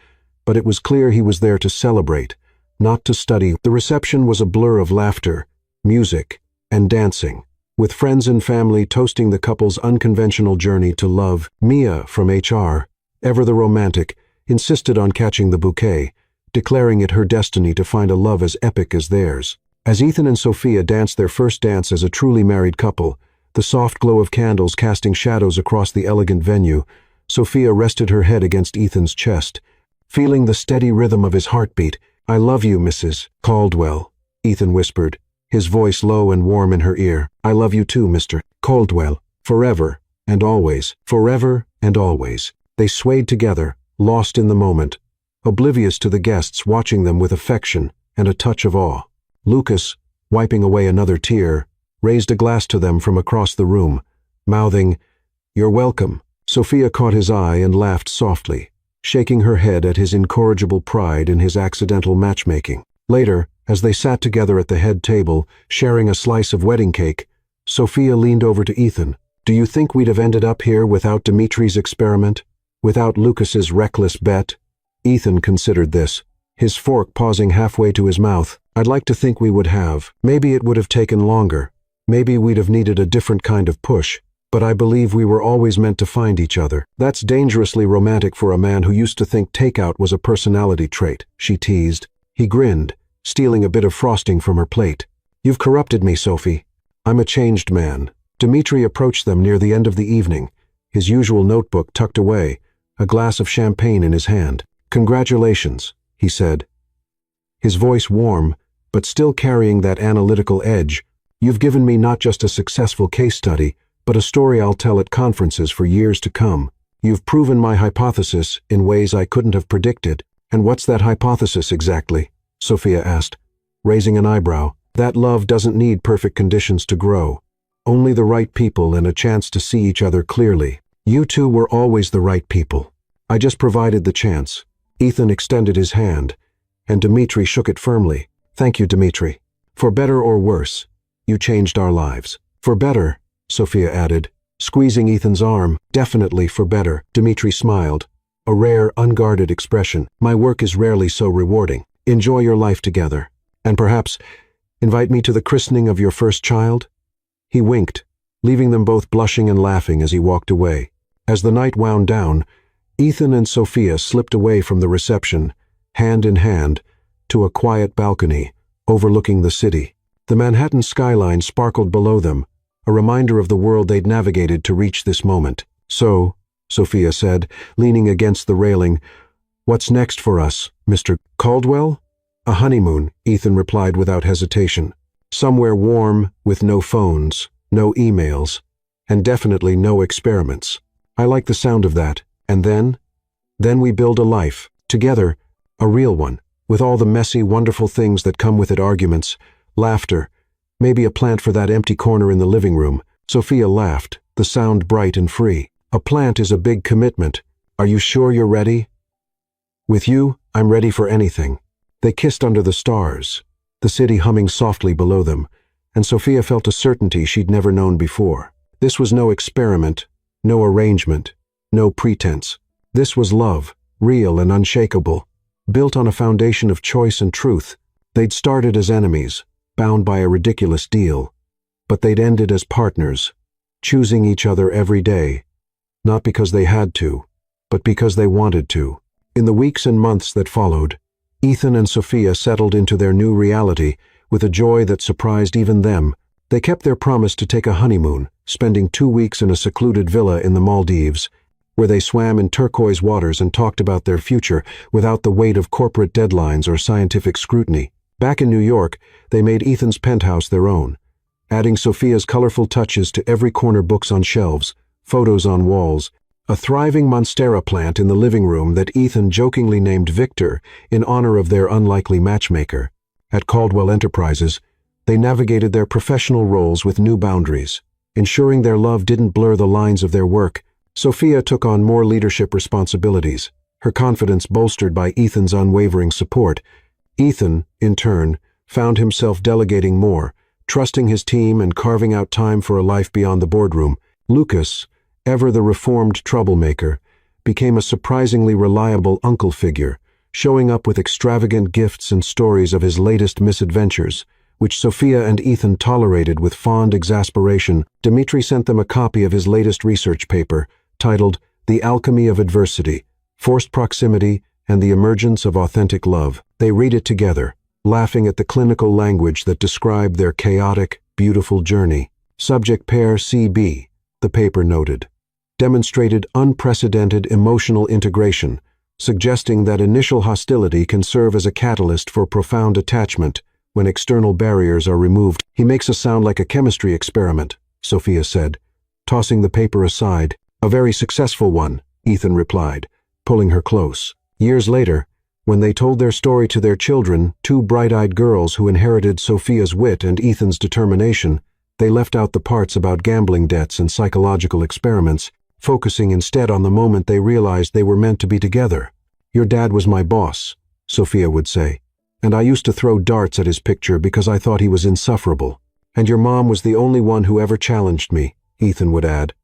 but it was clear he was there to celebrate, not to study. The reception was a blur of laughter, music, and dancing, with friends and family toasting the couple's unconventional journey to love. Mia from HR, ever the romantic, insisted on catching the bouquet, declaring it her destiny to find a love as epic as theirs. As Ethan and Sophia danced their first dance as a truly married couple, the soft glow of candles casting shadows across the elegant venue, Sophia rested her head against Ethan's chest, feeling the steady rhythm of his heartbeat. "I love you, Mrs. Caldwell," Ethan whispered, his voice low and warm in her ear. "I love you too, Mr. Caldwell. Forever and always. Forever and always." They swayed together, lost in the moment, oblivious to the guests watching them with affection and a touch of awe. Lucas, wiping away another tear, raised a glass to them from across the room, mouthing, "You're welcome." Sophia caught his eye and laughed softly, shaking her head at his incorrigible pride in his accidental matchmaking. Later, as they sat together at the head table, sharing a slice of wedding cake, Sophia leaned over to Ethan. "Do you think we'd have ended up here without Dimitri's experiment? Without Lucas's reckless bet?" Ethan considered this, his fork pausing halfway to his mouth. "I'd like to think we would have. Maybe it would have taken longer. Maybe we'd have needed a different kind of push. But I believe we were always meant to find each other." "That's dangerously romantic for a man who used to think takeout was a personality trait," she teased. He grinned, stealing a bit of frosting from her plate. "You've corrupted me, Sophie. I'm a changed man." Dimitri approached them near the end of the evening, his usual notebook tucked away, a glass of champagne in his hand. "Congratulations," he said, his voice warm, but still carrying that analytical edge. "You've given me not just a successful case study, but a story I'll tell at conferences for years to come. You've proven my hypothesis in ways I couldn't have predicted." "And what's that hypothesis exactly?" Sophia asked, raising an eyebrow. "That love doesn't need perfect conditions to grow. Only the right people and a chance to see each other clearly. You two were always the right people. I just provided the chance." Ethan extended his hand, and Dimitri shook it firmly. "Thank you, Dimitri. For better or worse, you changed our lives." "For better," Sophia added, squeezing Ethan's arm. "Definitely for better." Dimitri smiled, a rare, unguarded expression. "My work is rarely so rewarding. Enjoy your life together. And perhaps invite me to the christening of your first child?" He winked, leaving them both blushing and laughing as he walked away. As the night wound down, Ethan and Sophia slipped away from the reception, hand in hand, to a quiet balcony overlooking the city. The Manhattan skyline sparkled below them, a reminder of the world they'd navigated to reach this moment. "So," Sophia said, leaning against the railing, "what's next for us, Mr. Caldwell?" "A honeymoon," Ethan replied without hesitation. "Somewhere warm, with no phones, no emails, and definitely no experiments. I like the sound of that. And then? Then we build a life, together, a real one, with all the messy, wonderful things that come with it: arguments, laughter, maybe a plant for that empty corner in the living room." Sophia laughed, the sound bright and free. "A plant is a big commitment. Are you sure you're ready?" "With you, I'm ready for anything." They kissed under the stars, the city humming softly below them, and Sophia felt a certainty she'd never known before. This was no experiment, no arrangement, no pretense. This was love, real and unshakable, built on a foundation of choice and truth. They'd started as enemies, bound by a ridiculous deal, but they'd ended as partners, choosing each other every day, not because they had to, but because they wanted to. In the weeks and months that followed, Ethan and Sophia settled into their new reality with a joy that surprised even them. They kept their promise to take a honeymoon, spending 2 weeks in a secluded villa in the Maldives, where they swam in turquoise waters and talked about their future without the weight of corporate deadlines or scientific scrutiny. Back in New York, they made Ethan's penthouse their own, adding Sophia's colorful touches to every corner: books on shelves, photos on walls, a thriving monstera plant in the living room that Ethan jokingly named Victor in honor of their unlikely matchmaker. At Caldwell Enterprises, they navigated their professional roles with new boundaries, ensuring their love didn't blur the lines of their work. Sophia took on more leadership responsibilities, her confidence bolstered by Ethan's unwavering support. Ethan, in turn, found himself delegating more, trusting his team and carving out time for a life beyond the boardroom. Lucas, ever the reformed troublemaker, became a surprisingly reliable uncle figure, showing up with extravagant gifts and stories of his latest misadventures, which Sophia and Ethan tolerated with fond exasperation. Dmitri sent them a copy of his latest research paper, titled The Alchemy of Adversity, Forced Proximity and the Emergence of Authentic Love. They read it together, laughing at the clinical language that described their chaotic, beautiful journey. Subject pair CB, the paper noted, demonstrated unprecedented emotional integration, suggesting that initial hostility can serve as a catalyst for profound attachment when external barriers are removed. He makes us sound like a chemistry experiment, Sophia said, tossing the paper aside. A very successful one, Ethan replied, pulling her close. Years later, when they told their story to their children, two bright-eyed girls who inherited Sophia's wit and Ethan's determination, they left out the parts about gambling debts and psychological experiments, focusing instead on the moment they realized they were meant to be together. Your dad was my boss, Sophia would say, and I used to throw darts at his picture because I thought he was insufferable. And your mom was the only one who ever challenged me, Ethan would add.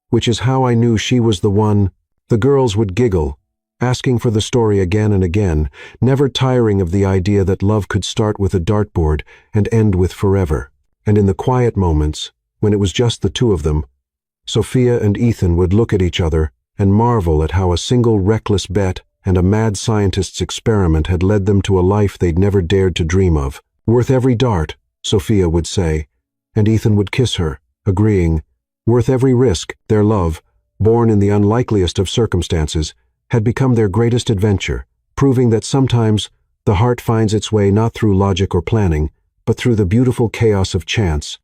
Which is how I knew she was the one. The girls would giggle, asking for the story again and again, never tiring of the idea that love could start with a dartboard and end with forever. And in the quiet moments, when it was just the two of them, Sophia and Ethan would look at each other and marvel at how a single reckless bet and a mad scientist's experiment had led them to a life they'd never dared to dream of. Worth every dart, Sophia would say, and Ethan would kiss her, agreeing. Worth every risk. Their love, born in the unlikeliest of circumstances, had become their greatest adventure, proving that sometimes the heart finds its way not through logic or planning, but through the beautiful chaos of chance.